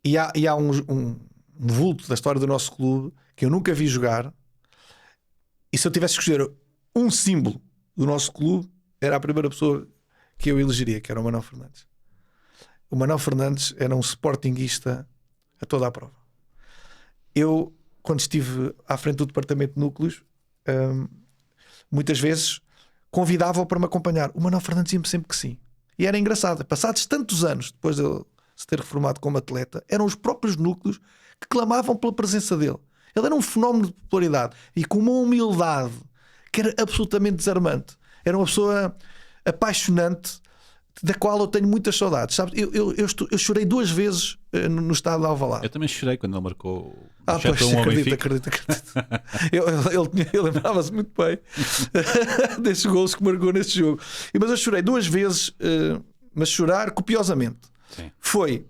E há um vulto da história do nosso clube que eu nunca vi jogar, e se eu tivesse que escolher um símbolo do nosso clube, era a primeira pessoa que eu elegeria, que era o Manuel Fernandes. O Manuel Fernandes era um sportinguista a toda a prova. Eu, quando estive à frente do departamento de núcleos, muitas vezes convidava-o para me acompanhar. O Manuel Fernandes dizia-me sempre que sim. E era engraçado, passados tantos anos depois de ele se ter reformado como atleta, eram os próprios núcleos que clamavam pela presença dele. Ele era um fenómeno de popularidade e com uma humildade que era absolutamente desarmante. Era uma pessoa apaixonante, da qual eu tenho muitas saudades. Sabes? Eu chorei 2 vezes no estádio de Alvalade. Eu também chorei quando ele marcou. Pois, acredito. Ele lembrava-se muito bem desses gols que marcou neste jogo. Mas eu chorei 2 vezes, mas chorar copiosamente. Sim. Foi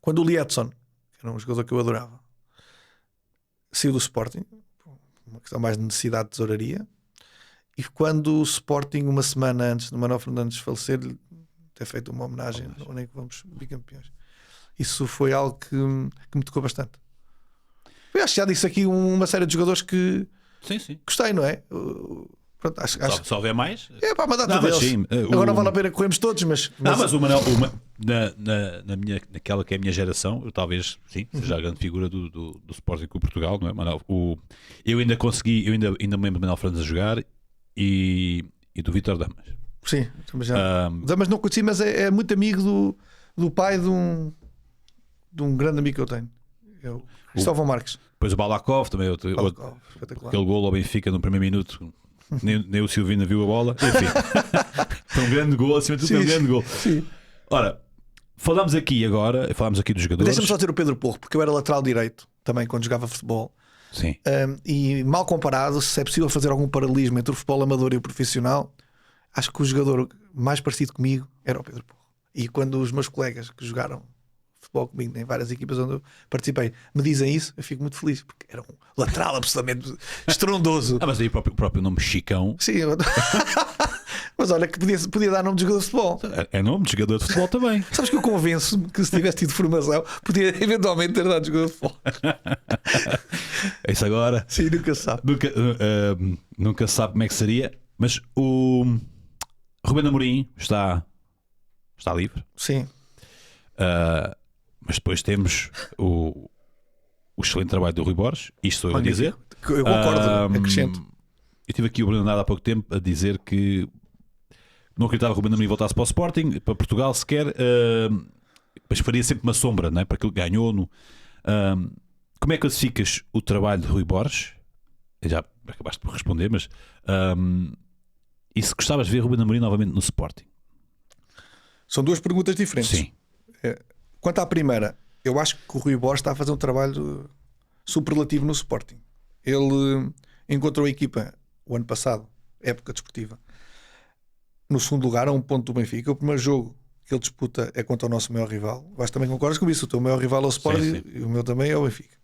quando o Lietzson, que era um jogador que eu adorava, saiu do Sporting, uma questão mais de necessidade de tesouraria, e quando o Sporting, uma semana antes do Manuel Fernandes falecer, ter feito uma homenagem no ano em que vamos bicampeões. Isso foi algo que me tocou bastante. Eu acho que já disse aqui uma série de jogadores que sim. gostei, não é? Pronto, acho se houver mais. É para mandar tudo deles. Sim, agora não vale a pena corrermos todos, mas o Manuel, naquela que é a minha geração, eu talvez sim, seja a grande figura do Sporting com o Portugal, não é? Manuel, eu ainda consegui, ainda me lembro do Manuel Fernandes a jogar e do Vítor Damas. Sim, Damas não conheci, mas é muito amigo do pai de um grande amigo que eu tenho. Cristóvão Marques. Depois o Balakov também, aquele golo ao Benfica no primeiro minuto. Nem o Silvino viu a bola. Enfim, foi um grande gol, acima de tudo, foi um grande gol. Sim. Ora, falámos aqui dos jogadores. Deixa-me só ter o Pedro Porro, porque eu era lateral direito também quando jogava futebol. Sim. E mal comparado, se é possível fazer algum paralelismo entre o futebol amador e o profissional, acho que o jogador mais parecido comigo era o Pedro Porro. E quando os meus colegas que jogaram futebol comigo em várias equipas onde eu participei me dizem isso, eu fico muito feliz, porque era um lateral absolutamente estrondoso. Mas aí o próprio nome Chicão. Sim, Mas olha que podia dar nome de jogador de futebol. É nome de jogador de futebol também. Sabes que eu convenço-me que se tivesse tido formação, podia eventualmente ter dado jogador de futebol. É isso agora. Sim, nunca se sabe. Nunca se sabe como é que seria. Mas o Ruben Amorim está livre. Sim. Mas depois temos o excelente trabalho do Rui Borges. Isto sou eu a dizer. Eu concordo, acrescento. Eu tive aqui o Bruno Nada há pouco tempo a dizer que não acreditava que o Ruben Amorim voltasse para o Sporting, para Portugal sequer, mas faria sempre uma sombra, não é? Para aquilo que ganhou. Como é que classificas o trabalho de Rui Borges? Já acabaste por responder, mas e se gostavas de ver Ruben Amorim novamente no Sporting? São duas perguntas diferentes. Sim. Quanto à primeira, eu acho que o Rui Borges está a fazer um trabalho superlativo no Sporting. Ele encontrou a equipa o ano passado, época desportiva, no segundo lugar, a um ponto do Benfica. O primeiro jogo que ele disputa é contra o nosso maior rival. Mas também concordas com isso? O teu maior rival é o Sporting, sim. E o meu também é o Benfica.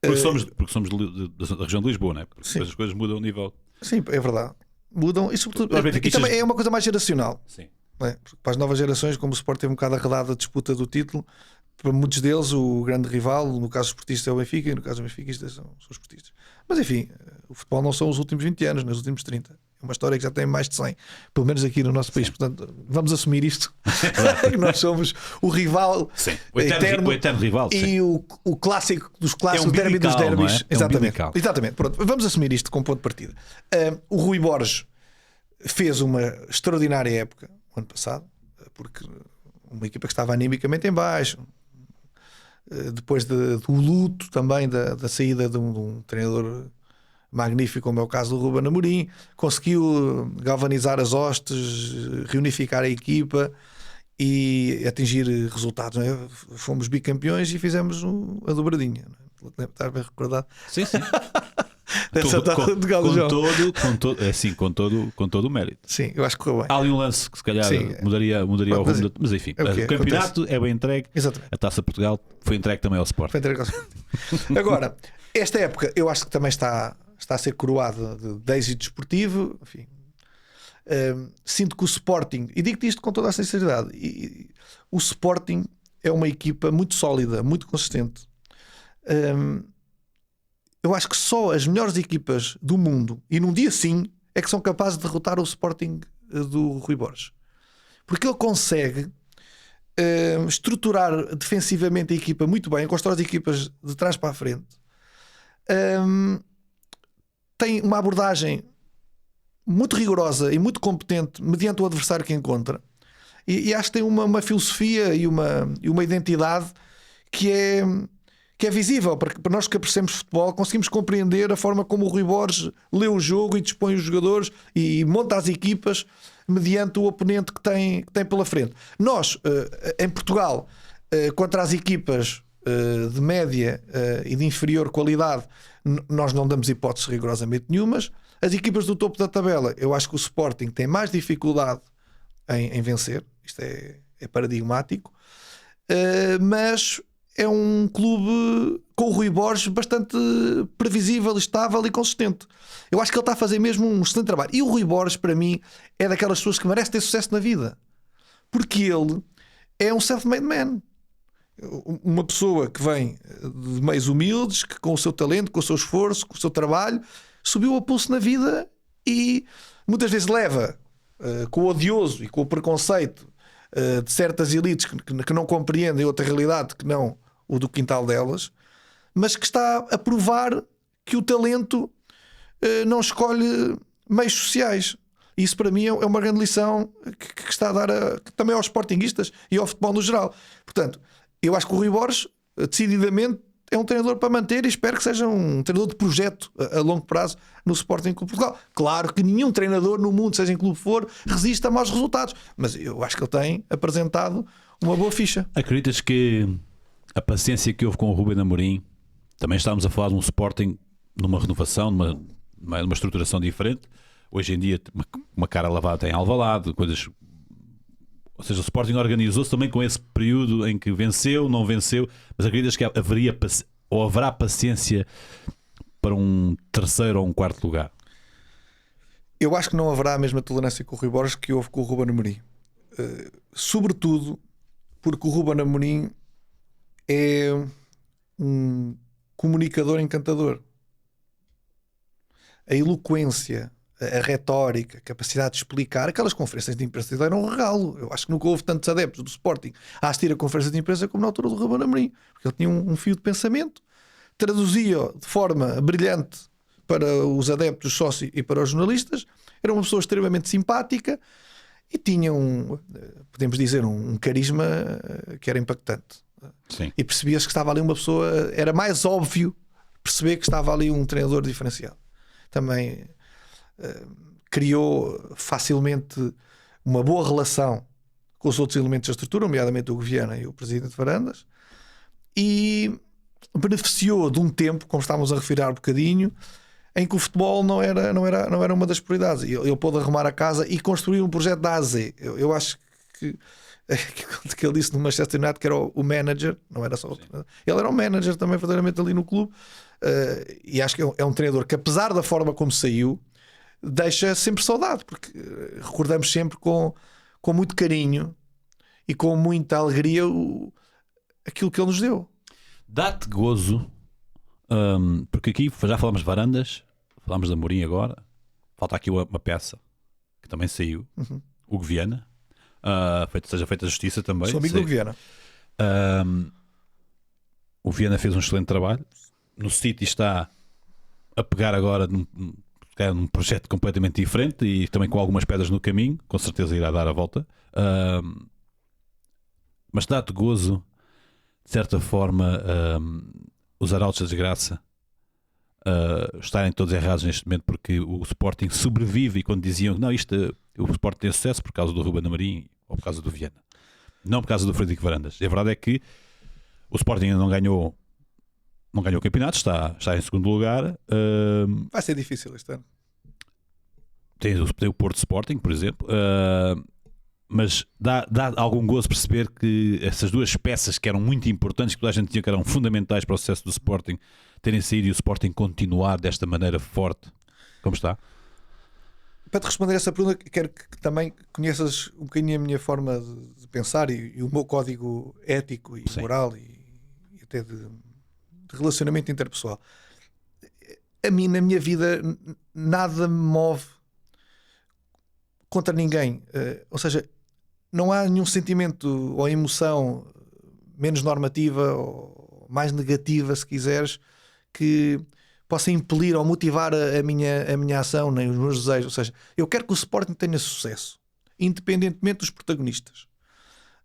Porque somos da região de Lisboa, não é? Porque depois as coisas mudam o nível. Sim, é verdade. Mudam. E sobretudo, e também é uma coisa mais geracional. Sim. É? Para as novas gerações, como o Sporting teve um bocado arredado a disputa do título, para muitos deles o grande rival, no caso dos esportistas, é o Benfica, e no caso dos benfiquistas são os esportistas. Mas enfim, o futebol não são os últimos 20 anos, nos últimos 30. É uma história que já tem mais de 100, pelo menos aqui no nosso país. Sim. Portanto, vamos assumir isto. Que nós somos o rival, sim. O eterno rival. E sim. o clássico dos clássicos, é um o derby dos derbys. É? Exatamente. Exatamente. Pronto, vamos assumir isto como ponto de partida. O Rui Borges fez uma extraordinária época o ano passado, porque uma equipa que estava animicamente em baixo, depois do luto também da saída de um treinador magnífico, como é o caso do Ruben Amorim, conseguiu galvanizar as hostes, reunificar a equipa e atingir resultados, não é? Fomos bicampeões e fizemos a dobradinha, não é? Estás bem recordado? Sim, sim. Com todo o mérito. Sim, eu acho que correu bem. Há ali um lance que se calhar mudaria o rumo, mas enfim, o campeonato é bem entregue. Exatamente. A Taça Portugal foi entregue também ao Sport. Agora, esta época eu acho que também está a ser coroada de êxito desportivo. Enfim, sinto que o Sporting, e digo-te isto com toda a sinceridade, o Sporting é uma equipa muito sólida, muito consistente. Eu acho que só as melhores equipas do mundo, e num dia sim, é que são capazes de derrotar o Sporting do Rui Borges. Porque ele consegue estruturar defensivamente a equipa muito bem, constrói as equipas de trás para a frente. Tem uma abordagem muito rigorosa e muito competente mediante o adversário que encontra. E acho que tem uma filosofia e uma identidade que é visível, para nós que apreciamos futebol, conseguimos compreender a forma como o Rui Borges lê o jogo e dispõe os jogadores e monta as equipas mediante o oponente que tem pela frente. Nós, em Portugal, contra as equipas de média e de inferior qualidade, nós não damos hipóteses rigorosamente nenhumas. As equipas do topo da tabela, eu acho que o Sporting tem mais dificuldade em vencer. Isto é paradigmático. Mas é um clube com o Rui Borges bastante previsível, estável e consistente. Eu acho que ele está a fazer mesmo um excelente trabalho. E o Rui Borges, para mim, é daquelas pessoas que merece ter sucesso na vida. Porque ele é um self-made man. Uma pessoa que vem de meios humildes, que com o seu talento, com o seu esforço, com o seu trabalho, subiu a pulso na vida e muitas vezes leva com o odioso e com o preconceito de certas elites que não compreendem outra realidade que não o do quintal delas, mas que está a provar que o talento não escolhe meios sociais. Isso para mim é uma grande lição que está a dar também aos sportinguistas e ao futebol no geral. Portanto, eu acho que o Rui Borges decididamente é um treinador para manter e espero que seja um treinador de projeto a longo prazo no Sporting Clube Portugal. Claro que nenhum treinador no mundo, seja em clube for, resiste a maus resultados, mas eu acho que ele tem apresentado uma boa ficha. Acreditas que a paciência que houve com o Ruben Amorim, também estávamos a falar de um Sporting numa renovação, numa estruturação diferente, hoje em dia uma cara lavada em Alvalade, coisas... Ou seja, o Sporting organizou-se também com esse período em que venceu, não venceu, mas acreditas que haverá paciência para um terceiro ou um quarto lugar? Eu acho que não haverá a mesma tolerância com o Rui Borges que houve com o Ruben Amorim. Sobretudo porque o Ruben Amorim é um comunicador encantador. A eloquência, a retórica, a capacidade de explicar, aquelas conferências de imprensa eram um regalo. Eu acho que nunca houve tantos adeptos do Sporting a assistir a conferências de imprensa como na altura do Ruben Amorim, porque ele tinha um fio de pensamento, traduzia de forma brilhante para os adeptos, sócios e para os jornalistas. Era uma pessoa extremamente simpática e tinha podemos dizer, um carisma que era impactante. Sim. E percebia-se que estava ali uma pessoa, era mais óbvio perceber que estava ali um treinador diferenciado. Também criou facilmente uma boa relação com os outros elementos da estrutura, nomeadamente o Viana e o presidente Varandas, e beneficiou de um tempo, como estávamos a referir há um bocadinho, em que o futebol não era uma das prioridades. Ele pôde arrumar a casa e construir um projeto da A a Z. Eu acho que ele disse no Manchester United que era o manager, não era só outro. Ele era um manager também verdadeiramente ali no clube, e acho que é um treinador que, apesar da forma como saiu, deixa sempre saudade, porque recordamos sempre com muito carinho e com muita alegria aquilo que ele nos deu. Dá-te gozo, porque aqui já falamos de Varandas, falamos de Amorim agora, falta aqui uma peça que também saiu, o Viana. Seja feita a justiça também. Sou amigo do Viana. O Viana fez um excelente trabalho. No City está a pegar agora num projeto completamente diferente e também com algumas pedras no caminho. Com certeza irá dar a volta. Mas dá-te gozo, de certa forma, os arautos da desgraça estarem todos errados neste momento, porque o Sporting sobrevive. E quando diziam que não, o Sporting tem sucesso por causa do Ruben Amorim ou por causa do Viana, não por causa do Frederico Varandas. A verdade é que o Sporting ainda não ganhou o campeonato, está em segundo lugar. Vai ser difícil este ano. Tem o Porto Sporting, por exemplo, mas dá algum gozo perceber que essas duas peças que eram muito importantes, que toda a gente dizia que eram fundamentais para o sucesso do Sporting, terem saído e o Sporting continuar desta maneira forte como está. Para te responder essa pergunta, quero que também conheças um bocadinho a minha forma de pensar e o meu código ético e moral e até de relacionamento interpessoal. A mim, na minha vida, nada me move contra ninguém. Ou seja, não há nenhum sentimento ou emoção menos normativa ou mais negativa, se quiseres, que possa impelir ou motivar a minha ação, nem os meus desejos. Ou seja, eu quero que o Sporting tenha sucesso, independentemente dos protagonistas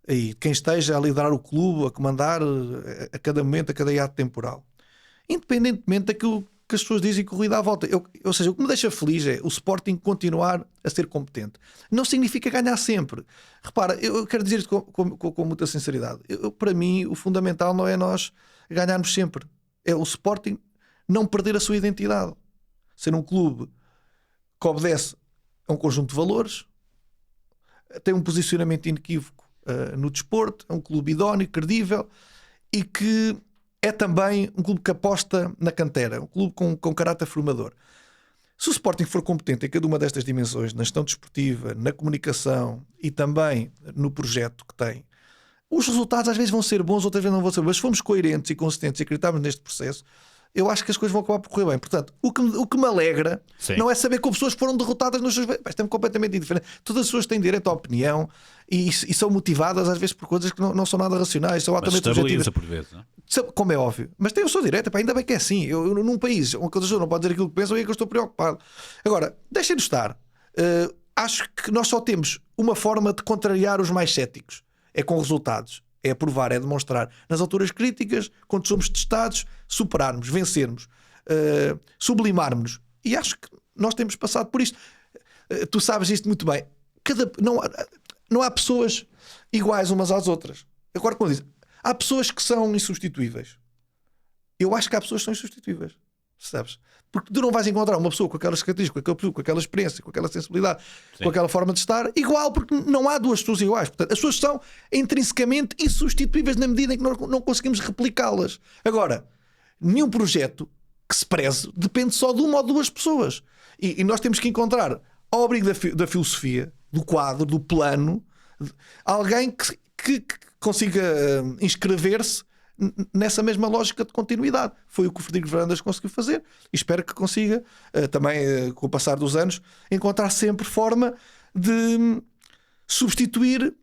e quem esteja a liderar o clube, a comandar a cada momento, a cada hiato temporal, independentemente daquilo que as pessoas dizem que o Rui dá a volta. Ou seja, o que me deixa feliz é o Sporting continuar a ser competente. Não significa ganhar sempre. Repara, eu quero dizer isto com muita sinceridade. Para mim, o fundamental não é nós ganharmos sempre. É o Sporting não perder a sua identidade. Ser um clube que obedece a um conjunto de valores, tem um posicionamento inequívoco no desporto, é um clube idóneo, credível e que é também um clube que aposta na cantera, um clube com caráter formador. Se o Sporting for competente em cada uma destas dimensões, na gestão desportiva, na comunicação e também no projeto que tem, os resultados às vezes vão ser bons, outras vezes não vão ser bons, mas se formos coerentes e consistentes e acreditarmos neste processo, eu acho que as coisas vão acabar por correr bem. Portanto, o que me alegra não é saber que pessoas foram derrotadas nos seus... Isto é completamente indiferente. Todas as pessoas têm direito à opinião e são motivadas às vezes por coisas que não são nada racionais, são altamente objetivas. Por vezes, não? Como é óbvio. Mas tem o seu direito. Ainda bem que é assim. Eu num país onde as pessoas não podem dizer aquilo que pensam, é que eu estou preocupado. Agora, deixem-nos estar. Acho que nós só temos uma forma de contrariar os mais céticos. É com resultados. É provar, é demonstrar nas alturas críticas, quando somos testados, superarmos, vencermos, sublimarmos. E acho que nós temos passado por isto. Tu sabes isto muito bem. Não há pessoas iguais umas às outras. Agora, quando diz, há pessoas que são insubstituíveis. Eu acho que há pessoas que são insubstituíveis. Sabes? Porque tu não vais encontrar uma pessoa com aquelas características, com aquela experiência, com aquela sensibilidade, com aquela forma de estar, igual, porque não há duas pessoas iguais. Portanto, as pessoas são intrinsecamente insubstituíveis na medida em que nós não conseguimos replicá-las. Agora, nenhum projeto que se preze depende só de uma ou duas pessoas. E nós temos que encontrar ao abrigo da filosofia, do quadro, do plano, alguém que consiga inscrever-se nessa mesma lógica de continuidade. Foi o que o Frederico Varandas conseguiu fazer e espero que consiga também, com o passar dos anos, encontrar sempre forma de substituir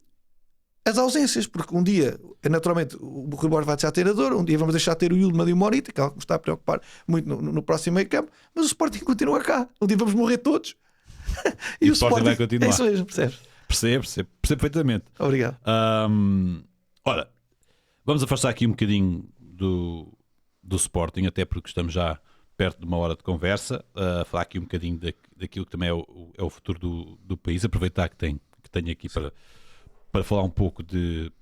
as ausências, porque um dia, naturalmente, o Rui Borges vai deixar de ter a dor, um dia vamos deixar de ter o Yilmaz e o Morita, que é algo que me está a preocupar muito no próximo meio campo, mas o Sporting continua cá. Um dia vamos morrer todos e o Sporting vai continuar. É isso mesmo, percebes? Percebo perfeitamente. Obrigado. Ora, vamos afastar aqui um bocadinho do Sporting, até porque estamos já perto de uma hora de conversa, a falar aqui um bocadinho daquilo que também é o futuro do país, aproveitar que tenho aqui para falar um pouco de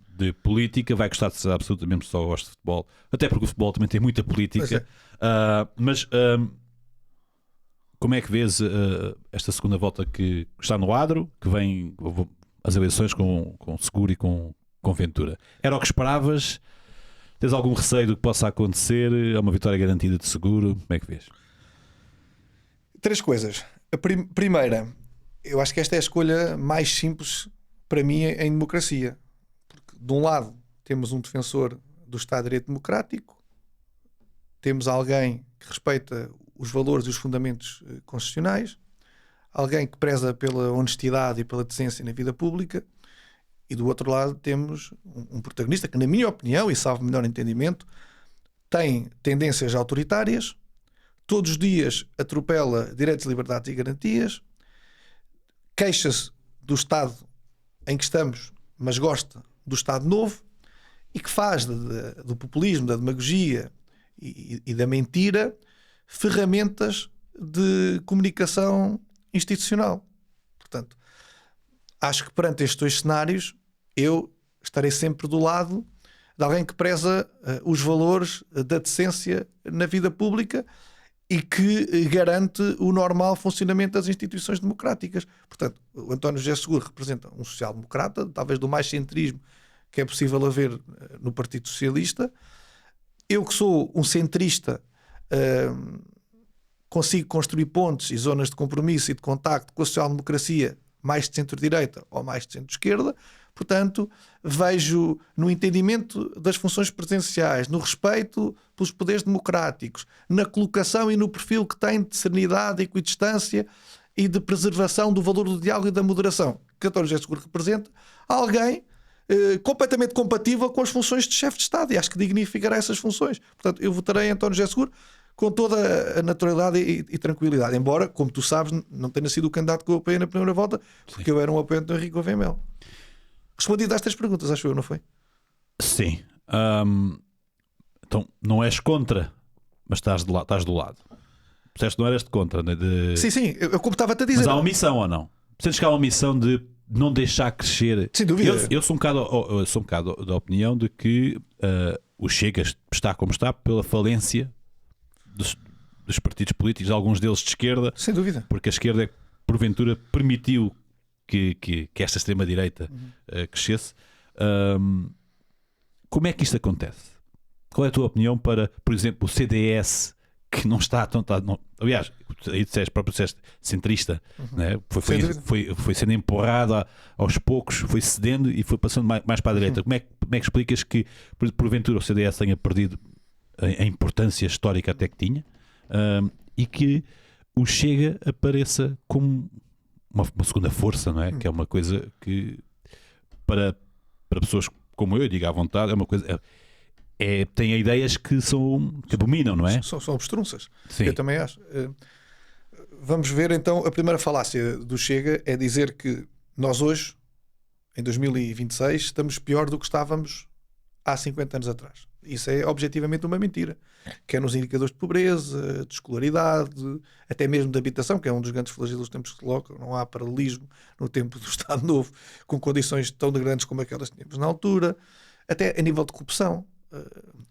política. Vai gostar de ser absolutamente só gosto de futebol, até porque o futebol também tem muita política. Mas como é que vês esta segunda volta que está no adro, que vem as eleições com Seguro e com Ventura? Era o que esperavas? Tens algum receio do que possa acontecer? É uma vitória garantida de Seguro? Como é que vês? 3 coisas. A primeira, eu acho que esta é a escolha mais simples para mim em democracia. Porque, de um lado, temos um defensor do Estado de Direito Democrático, temos alguém que respeita os valores e os fundamentos constitucionais, alguém que preza pela honestidade e pela decência na vida pública, e do outro lado temos um protagonista que, na minha opinião, e salvo melhor entendimento, tem tendências autoritárias, todos os dias atropela direitos, liberdades e garantias, queixa-se do Estado em que estamos, mas gosta do Estado novo, e que faz do populismo, da demagogia e da mentira ferramentas de comunicação institucional. Portanto, acho que perante estes 2 cenários eu estarei sempre do lado de alguém que preza os valores da decência na vida pública e que garante o normal funcionamento das instituições democráticas. Portanto, o António José Seguro representa um social-democrata, talvez do mais centrismo que é possível haver no Partido Socialista. Eu, que sou um centrista, consigo construir pontes e zonas de compromisso e de contacto com a social-democracia mais de centro-direita ou mais de centro-esquerda. Portanto, vejo no entendimento das funções presidenciais, no respeito pelos poderes democráticos, na colocação e no perfil que tem de serenidade, equidistância e de preservação do valor do diálogo e da moderação que António José Seguro representa, alguém completamente compatível com as funções de chefe de Estado, e acho que dignificará essas funções. Portanto, eu votarei em António José Seguro com toda a naturalidade e tranquilidade, embora, como tu sabes, não tenha sido o candidato que eu apoiei na primeira volta, porque eu era um apoiante do Henrique Gouveia Melo. Respondido às 3 perguntas, acho eu, não foi? Sim. Então, não és contra, mas estás do lado. Disseste que não eras de contra, né? Sim, eu como estava-te a dizer. Mas há uma missão ou não? Sentes que há uma missão de não deixar crescer? Sem dúvida. Eu sou um bocado da opinião de que o Chega está como está pela falência dos partidos políticos, alguns deles de esquerda. Sem dúvida. Porque a esquerda, porventura, permitiu que esta extrema-direita crescesse. Como é que isto acontece? Qual é a tua opinião para, por exemplo, o CDS, que não está tão... aliás, aí próprio disseste centrista, né? foi sendo empurrado aos poucos, foi cedendo e foi passando mais para a direita. Como é que explicas que, porventura, o CDS tenha perdido a importância histórica até que tinha, e que o Chega apareça como uma segunda força, não é? Que é uma coisa que para pessoas como eu digo à vontade, é uma coisa, tem ideias que abominam, não é? São obstrunças. Sim. Eu também acho. Vamos ver então, a primeira falácia do Chega é dizer que nós hoje, em 2026, estamos pior do que estávamos há 50 anos atrás. Isso é objetivamente uma mentira. Quer nos indicadores de pobreza, de escolaridade, até mesmo de habitação, que é um dos grandes flagelos dos tempos que se colocam. Não há paralelismo no tempo do Estado Novo com condições tão grandes como aquelas que tínhamos na altura. Até a nível de corrupção.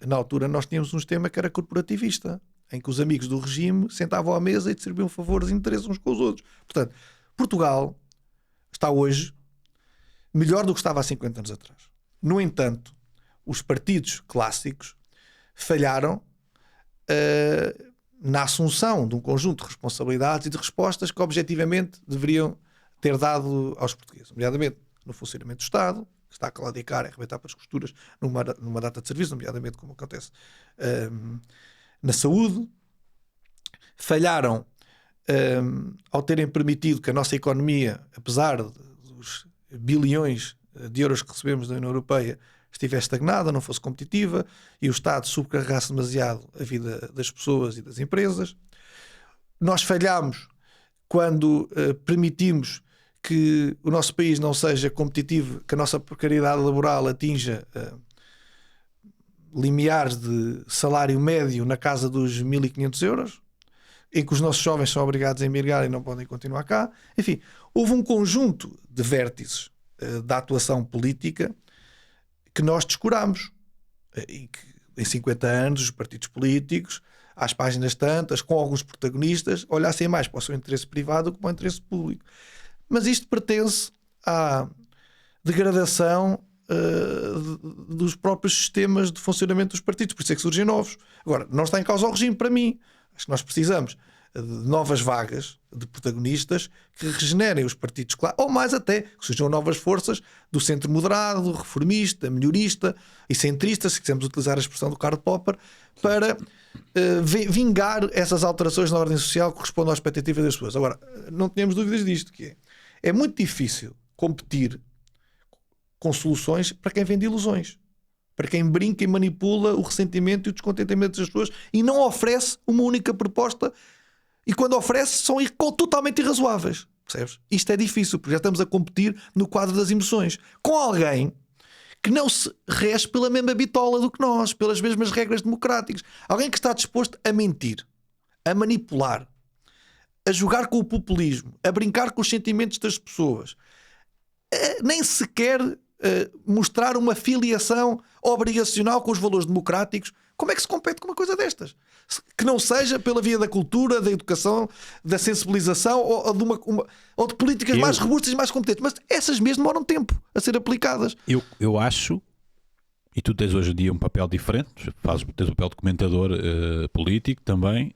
Na altura nós tínhamos um sistema que era corporativista, em que os amigos do regime sentavam à mesa e distribuíam favores e interesses uns com os outros. Portanto, Portugal está hoje melhor do que estava há 50 anos atrás. No entanto, os partidos clássicos falharam na assunção de um conjunto de responsabilidades e de respostas que objetivamente deveriam ter dado aos portugueses, nomeadamente no funcionamento do Estado, que está a claudicar e a arrebentar para as costuras numa data de serviço, nomeadamente como acontece na saúde. Falharam ao terem permitido que a nossa economia, apesar dos bilhões de euros que recebemos da União Europeia, estivesse estagnada, não fosse competitiva, e o Estado subcarregasse demasiado a vida das pessoas e das empresas. Nós falhámos quando permitimos que o nosso país não seja competitivo, que a nossa precariedade laboral atinja limiares de salário médio na casa dos 1.500 euros, em que os nossos jovens são obrigados a emigrar e não podem continuar cá. Enfim, houve um conjunto de vértices da atuação política que nós descurámos. E que em 50 anos os partidos políticos, às páginas tantas, com alguns protagonistas, olhassem mais para o seu interesse privado do que para o interesse público. Mas isto pertence à degradação dos próprios sistemas de funcionamento dos partidos. Por isso é que surgem novos. Agora, não está em causa o regime para mim. Acho que nós precisamos de novas vagas de protagonistas que regenerem os partidos, claro, ou mais até, que surjam novas forças do centro moderado, reformista, melhorista e centrista, se quisermos utilizar a expressão do Karl Popper, para vingar essas alterações na ordem social que correspondem às expectativas das pessoas. Agora, não tenhamos dúvidas disto, que é muito difícil competir com soluções para quem vende ilusões, para quem brinca e manipula o ressentimento e o descontentamento das pessoas e não oferece uma única proposta, e quando oferece são totalmente irrazoáveis, percebes? Isto é difícil, porque já estamos a competir no quadro das emoções com alguém que não se rege pela mesma bitola do que nós, pelas mesmas regras democráticas, alguém que está disposto a mentir, a manipular, a jogar com o populismo, a brincar com os sentimentos das pessoas, nem sequer mostrar uma filiação obrigacional com os valores democráticos. Como é que se compete com uma coisa destas? Que não seja pela via da cultura, da educação, da sensibilização ou de políticas mais robustas e mais competentes. Mas essas mesmo demoram tempo a ser aplicadas. Eu acho, e tu tens hoje em dia um papel diferente, tens o papel de comentador político também.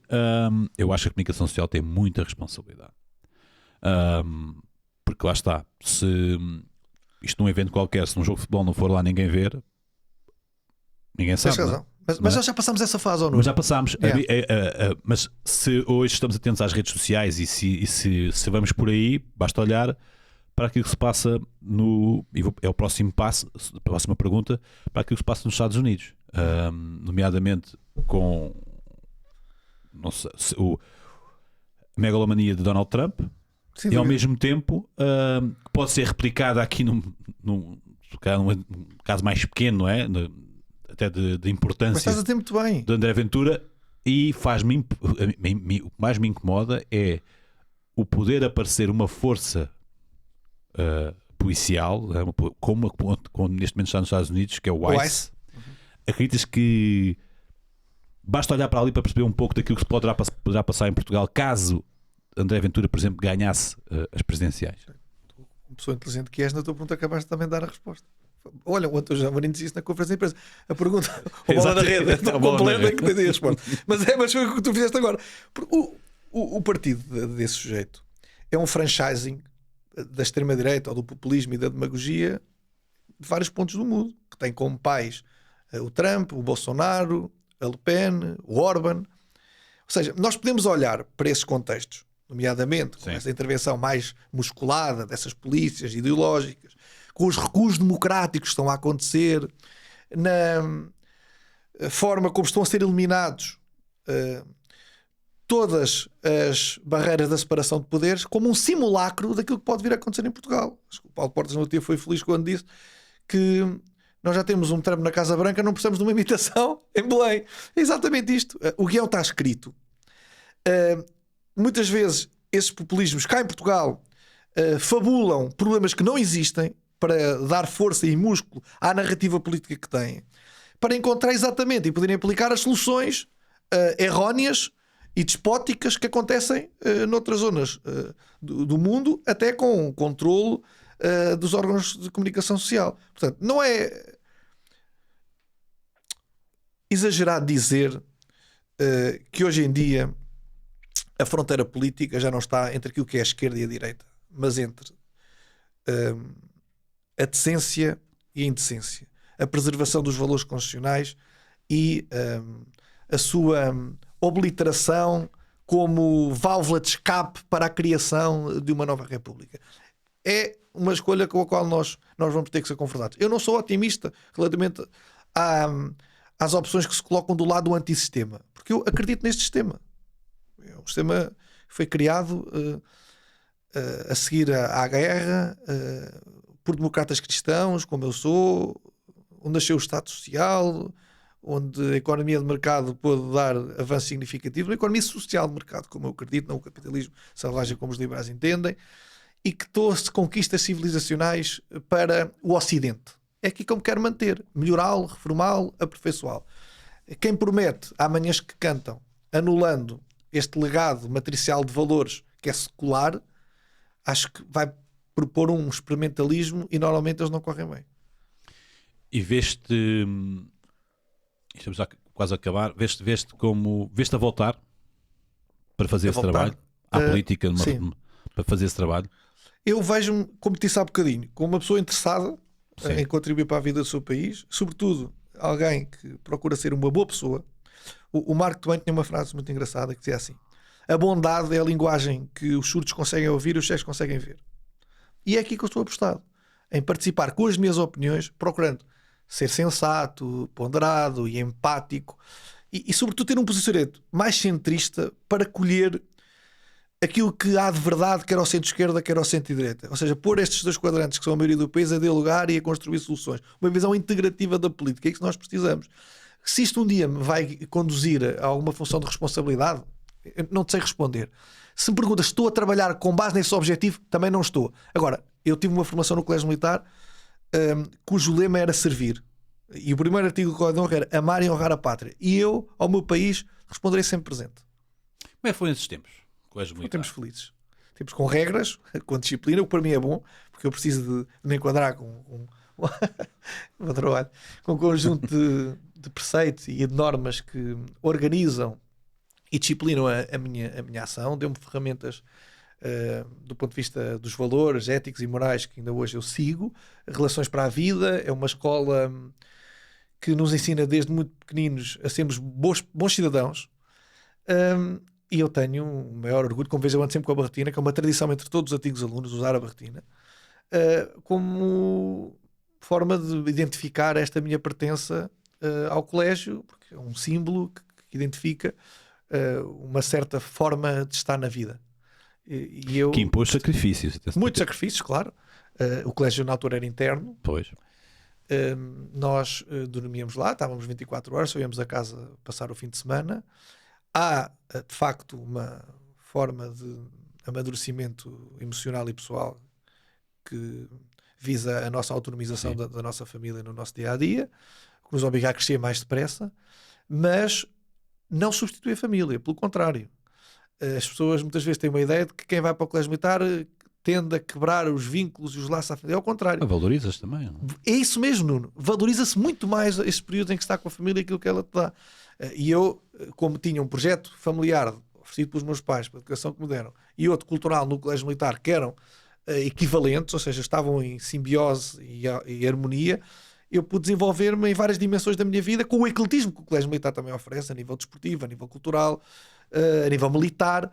Eu acho que a comunicação social tem muita responsabilidade. Porque lá está, se isto num evento qualquer, se num jogo de futebol não for lá ninguém ver, ninguém sabe. Tens razão. Mas nós já passámos essa fase ou não? Mas já passámos. Mas se hoje estamos atentos às redes sociais e se vamos por aí, basta olhar para aquilo que se passa é o próximo passo, a próxima pergunta, para aquilo que se passa nos Estados Unidos, nomeadamente com não sei, a megalomania de Donald Trump. Sim, e ao mesmo tempo que pode ser replicada aqui num caso mais pequeno, não é? Até de importância. Mas estás a ter muito bem. De André Ventura, e o que mais me incomoda é o poder aparecer uma força policial, como neste momento está nos Estados Unidos, que é o ICE. Acreditas que basta olhar para ali para perceber um pouco daquilo que se poderá passar em Portugal caso André Ventura, por exemplo, ganhasse as presidenciais? Uma pessoa inteligente que és, na tua pergunta acabaste também de dar a resposta. Olha, o António Jamorim disse isso na conferência de imprensa. A pergunta, a bola da rede, é tão completa que tem a resposta. Mas foi o que tu fizeste agora. O partido desse sujeito é um franchising da extrema-direita ou do populismo e da demagogia de vários pontos do mundo, que tem como pais o Trump, o Bolsonaro, a Le Pen, o Orban. Ou seja, nós podemos olhar para esses contextos, nomeadamente com essa intervenção mais musculada dessas polícias ideológicas, com os recuos democráticos que estão a acontecer, na forma como estão a ser eliminados todas as barreiras da separação de poderes, como um simulacro daquilo que pode vir a acontecer em Portugal. Acho que o Paulo Portas no outro dia foi feliz quando disse que nós já temos um Trump na Casa Branca, não precisamos de uma imitação em Belém. É exatamente isto. O guião está escrito. Muitas vezes esses populismos cá em Portugal fabulam problemas que não existem para dar força e músculo à narrativa política que têm, para encontrar exatamente e poderem aplicar as soluções erróneas e despóticas que acontecem noutras zonas do mundo, até com o controle dos órgãos de comunicação social. Portanto, não é exagerado dizer que hoje em dia a fronteira política já não está entre aquilo que é a esquerda e a direita, mas entre a decência e a indecência, a preservação dos valores constitucionais e a sua obliteração como válvula de escape para a criação de uma nova república. É uma escolha com a qual nós vamos ter que ser confrontados. Eu não sou otimista relativamente às opções que se colocam do lado do antissistema, porque eu acredito neste sistema. É um sistema que foi criado a seguir à guerra por democratas cristãos, como eu sou, onde nasceu o Estado Social, onde a economia de mercado pôde dar avanço significativo, a economia social de mercado, como eu acredito, não o capitalismo selvagem como os liberais entendem, e que trouxe conquistas civilizacionais para o Ocidente. É aqui que eu me quero manter, melhorá-lo, reformá-lo, aperfeiçoá-lo. Quem promete amanhãs que cantam, anulando este legado matricial de valores que é secular, acho que vai propor um experimentalismo e normalmente eles não correm bem. E veste, estamos quase a acabar, veste a voltar para fazer esse trabalho, à política, para fazer esse trabalho? Eu vejo-me, como te disse há bocadinho, como uma pessoa interessada em contribuir para a vida do seu país, sobretudo alguém que procura ser uma boa pessoa. O Mark Twain tinha uma frase muito engraçada que dizia assim: a bondade é a linguagem que os surdos conseguem ouvir e os cegos conseguem ver. E é aqui que eu estou apostado, em participar com as minhas opiniões, procurando ser sensato, ponderado e empático e sobretudo ter um posicionamento mais centrista para colher aquilo que há de verdade, quer ao centro-esquerda, quer ao centro-direita. Ou seja, pôr estes dois quadrantes, que são a maioria do país, a dialogar e a construir soluções. Uma visão integrativa da política. É isso que nós precisamos. Se isto um dia me vai conduzir a alguma função de responsabilidade, eu não te sei responder. Se me perguntas, estou a trabalhar com base nesse objetivo, também não estou. Agora, eu tive uma formação no Colégio Militar cujo lema era servir. E o primeiro artigo do Código de Honra era amar e honrar a pátria. E eu, ao meu país, responderei sempre presente. Como é que foi nesses tempos? Colégio Militar? Tempos felizes. Tempos com regras, com disciplina, o que para mim é bom, porque eu preciso de me enquadrar com um conjunto de preceitos e de normas que organizam e disciplinam a minha ação. Deu-me ferramentas do ponto de vista dos valores éticos e morais que ainda hoje eu sigo. Relações para a vida. É uma escola que nos ensina desde muito pequeninos a sermos bons cidadãos. E eu tenho o maior orgulho, como vejo, eu ando sempre com a barretina, que é uma tradição entre todos os antigos alunos, usar a barretina, como forma de identificar esta minha pertença ao colégio, porque é um símbolo que identifica uma certa forma de estar na vida. E eu, que impôs sacrifícios. Muitos sacrifícios, claro. O colégio na altura era interno. Pois. Nós dormíamos lá, estávamos 24 horas, só íamos a casa passar o fim de semana. Há, de facto, uma forma de amadurecimento emocional e pessoal que visa a nossa autonomização da nossa família no nosso dia-a-dia, que nos obriga a crescer mais depressa, mas não substitui a família, pelo contrário. As pessoas muitas vezes têm uma ideia de que quem vai para o colégio militar tende a quebrar os vínculos e os laços à família. É ao contrário. Valorizas também. Não? É isso mesmo, Nuno. Valoriza-se muito mais esse período em que está com a família e aquilo que ela te dá. E eu, como tinha um projeto familiar oferecido pelos meus pais, pela educação que me deram, e outro cultural no colégio militar, que eram equivalentes, ou seja, estavam em simbiose e harmonia, eu pude desenvolver-me em várias dimensões da minha vida, com o ecletismo que o colégio militar também oferece, a nível desportivo, a nível cultural, a nível militar,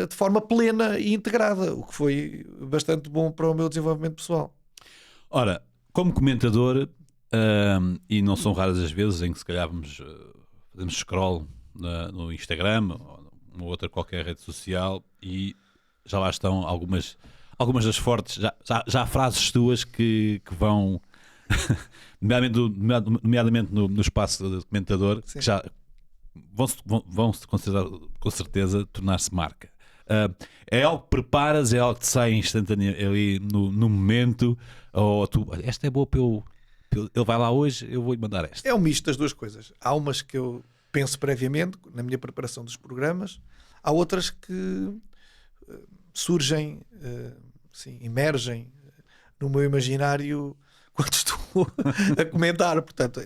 de forma plena e integrada, o que foi bastante bom para o meu desenvolvimento pessoal. Ora, como comentador, e não são raras as vezes em que se calhar fazemos scroll no Instagram ou numa outra qualquer rede social e já lá estão algumas das fortes, já há frases tuas que vão nomeadamente no espaço de comentador, que já vão-se considerar, com certeza, tornar-se marca. É algo que preparas, é algo que te sai instantâneo ali no momento, ou tu, esta é boa para ele vai lá hoje, eu vou-lhe mandar esta. É um misto das duas coisas. Há umas que eu penso previamente na minha preparação dos programas, há outras que surgem, emergem no meu imaginário quando estou a comentar. Portanto,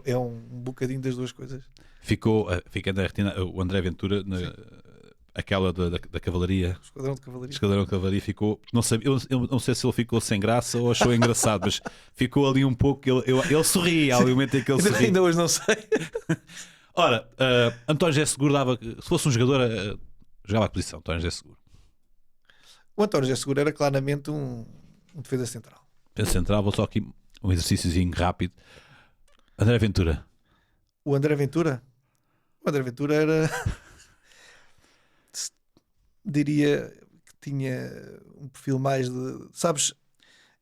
é um bocadinho das duas coisas fica na retina o André Ventura, aquela da cavalaria. Esquadrão de Cavalaria Ficou. Não sei, eu não sei se ele ficou sem graça ou achou engraçado, mas ficou ali um pouco. Ele sorria, ao momento em que ele sorria. Ainda hoje não sei. Ora, António José Seguro se fosse um jogador, jogava a posição. António José Seguro. O António José Seguro era claramente um defesa central. Defesa central, vou só aqui um exercíciozinho rápido. André Ventura. O André Ventura era. Diria que tinha um perfil mais de. Sabes,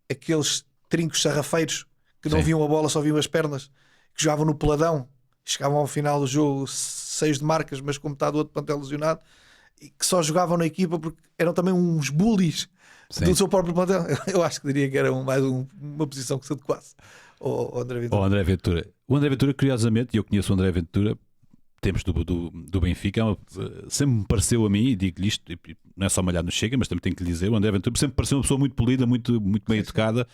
aqueles trincos sarrafeiros que não viam a bola, só viam as pernas, que jogavam no peladão, chegavam ao final do jogo 6 de marcas, mas com metade do outro plantel lesionado, e que só jogavam na equipa porque eram também uns bullies do seu próprio plantel. Eu acho que diria que era mais uma posição que se adequasse ao André Ventura. O André Ventura, curiosamente, e eu conheço o André Ventura, tempos do Benfica, sempre me pareceu a mim, e digo-lhe isto, não é só malhar no Chega, mas também tenho que lhe dizer, o André Ventura sempre pareceu uma pessoa muito polida, muito bem educada.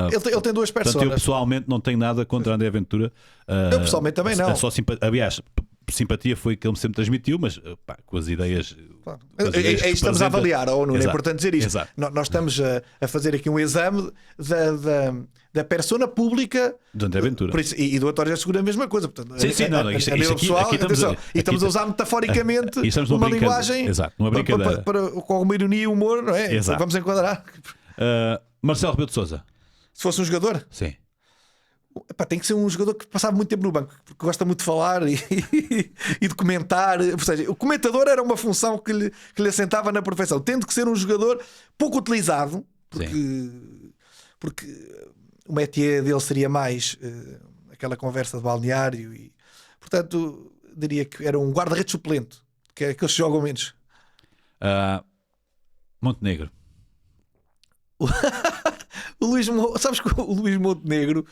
Ele tem duas personas. Portanto, eu pessoalmente não tenho nada contra André Ventura. Eu pessoalmente também não. Aliás, simpatia foi que ele sempre transmitiu, mas com as ideias. Claro. Estamos a avaliar, não é importante dizer isto. Exato. Nós estamos a fazer aqui um exame da persona pública do André Ventura. E do António José Seguro a mesma coisa. Portanto, estamos a usar metaforicamente uma linguagem uma brincadeira. Com alguma ironia e humor, não é? Exato. Vamos enquadrar. Marcelo Rebelo de Sousa. Se fosse um jogador? Sim. Tem que ser um jogador que passava muito tempo no banco, porque gosta muito de falar e de comentar. Ou seja, o comentador era uma função que lhe assentava na perfeição, tendo que ser um jogador pouco utilizado, porque o métier dele seria mais aquela conversa de balneário e, portanto, diria que era um guarda-redes suplente, que é aqueles que jogam menos. Montenegro. Sabes que o Luís Montenegro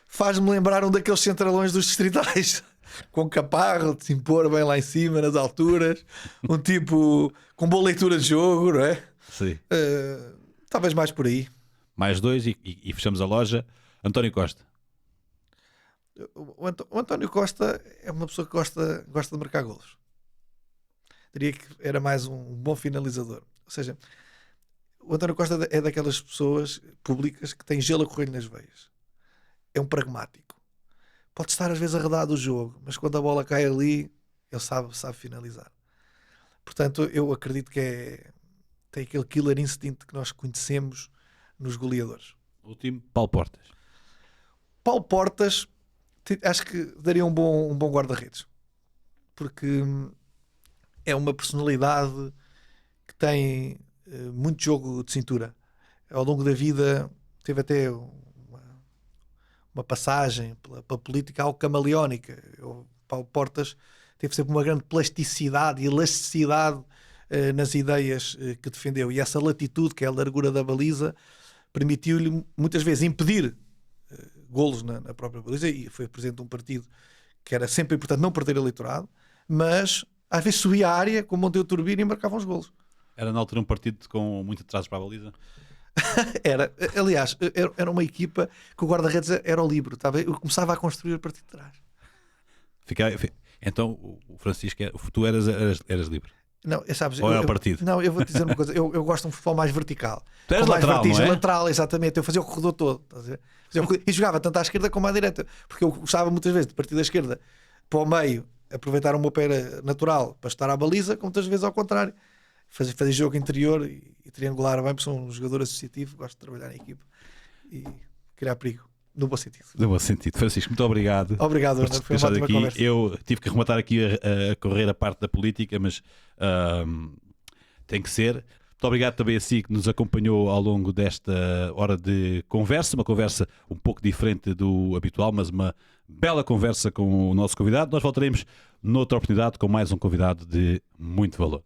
faz-me lembrar um daqueles centralões dos distritais, com caparro, de se impor bem lá em cima, nas alturas, um tipo com boa leitura de jogo, não é? Sim. Talvez mais por aí. Mais 2 e fechamos a loja. António Costa. O António Costa é uma pessoa que gosta de marcar golos. Diria que era mais um bom finalizador. Ou seja, o António Costa é daquelas pessoas públicas que têm gelo a correr nas veias. É um pragmático. Pode estar às vezes arredado o jogo, mas quando a bola cai ali, ele sabe finalizar. Portanto, eu acredito que tem aquele killer instinct que nós conhecemos nos goleadores. Último, Paulo Portas. Paulo Portas, acho que daria um bom guarda-redes, porque é uma personalidade que tem muito jogo de cintura. Ao longo da vida teve até uma passagem pela política algo camaleónica. Paulo Portas teve sempre uma grande plasticidade e elasticidade nas ideias que defendeu, e essa latitude, que é a largura da baliza, permitiu-lhe muitas vezes impedir golos na própria baliza, e foi presidente de um partido que era sempre importante não perder eleitorado, mas às vezes subia à área com Monteiro Turbino e marcava os golos. Era na altura um partido com muito atrasos para a baliza? Era, aliás, era uma equipa que o guarda-redes era o livre, tá bem? Eu começava a construir a partir de trás. Então o Francisco, tu eras livre? Não, sabes, ou era o partido? Não, eu vou te dizer uma coisa, eu gosto de um futebol mais vertical. Tu eras lateral, não é? Lateral, exatamente. Eu fazia o corredor todo, e jogava tanto à esquerda como à direita, porque eu gostava muitas vezes de partir da esquerda para o meio, aproveitar o meu pé natural para estar à baliza, como muitas vezes ao contrário. Fazer jogo interior e triangular bem, porque sou um jogador associativo, gosto de trabalhar em equipa e criar perigo, no bom sentido. No bom sentido. Francisco, muito obrigado. Obrigado, Arnaldo, foi uma ótima conversa. Eu tive que rematar aqui a correr a parte da política, mas tem que ser. Muito obrigado também a si que nos acompanhou ao longo desta hora de conversa, uma conversa um pouco diferente do habitual, mas uma bela conversa com o nosso convidado. Nós voltaremos noutra oportunidade com mais um convidado de muito valor.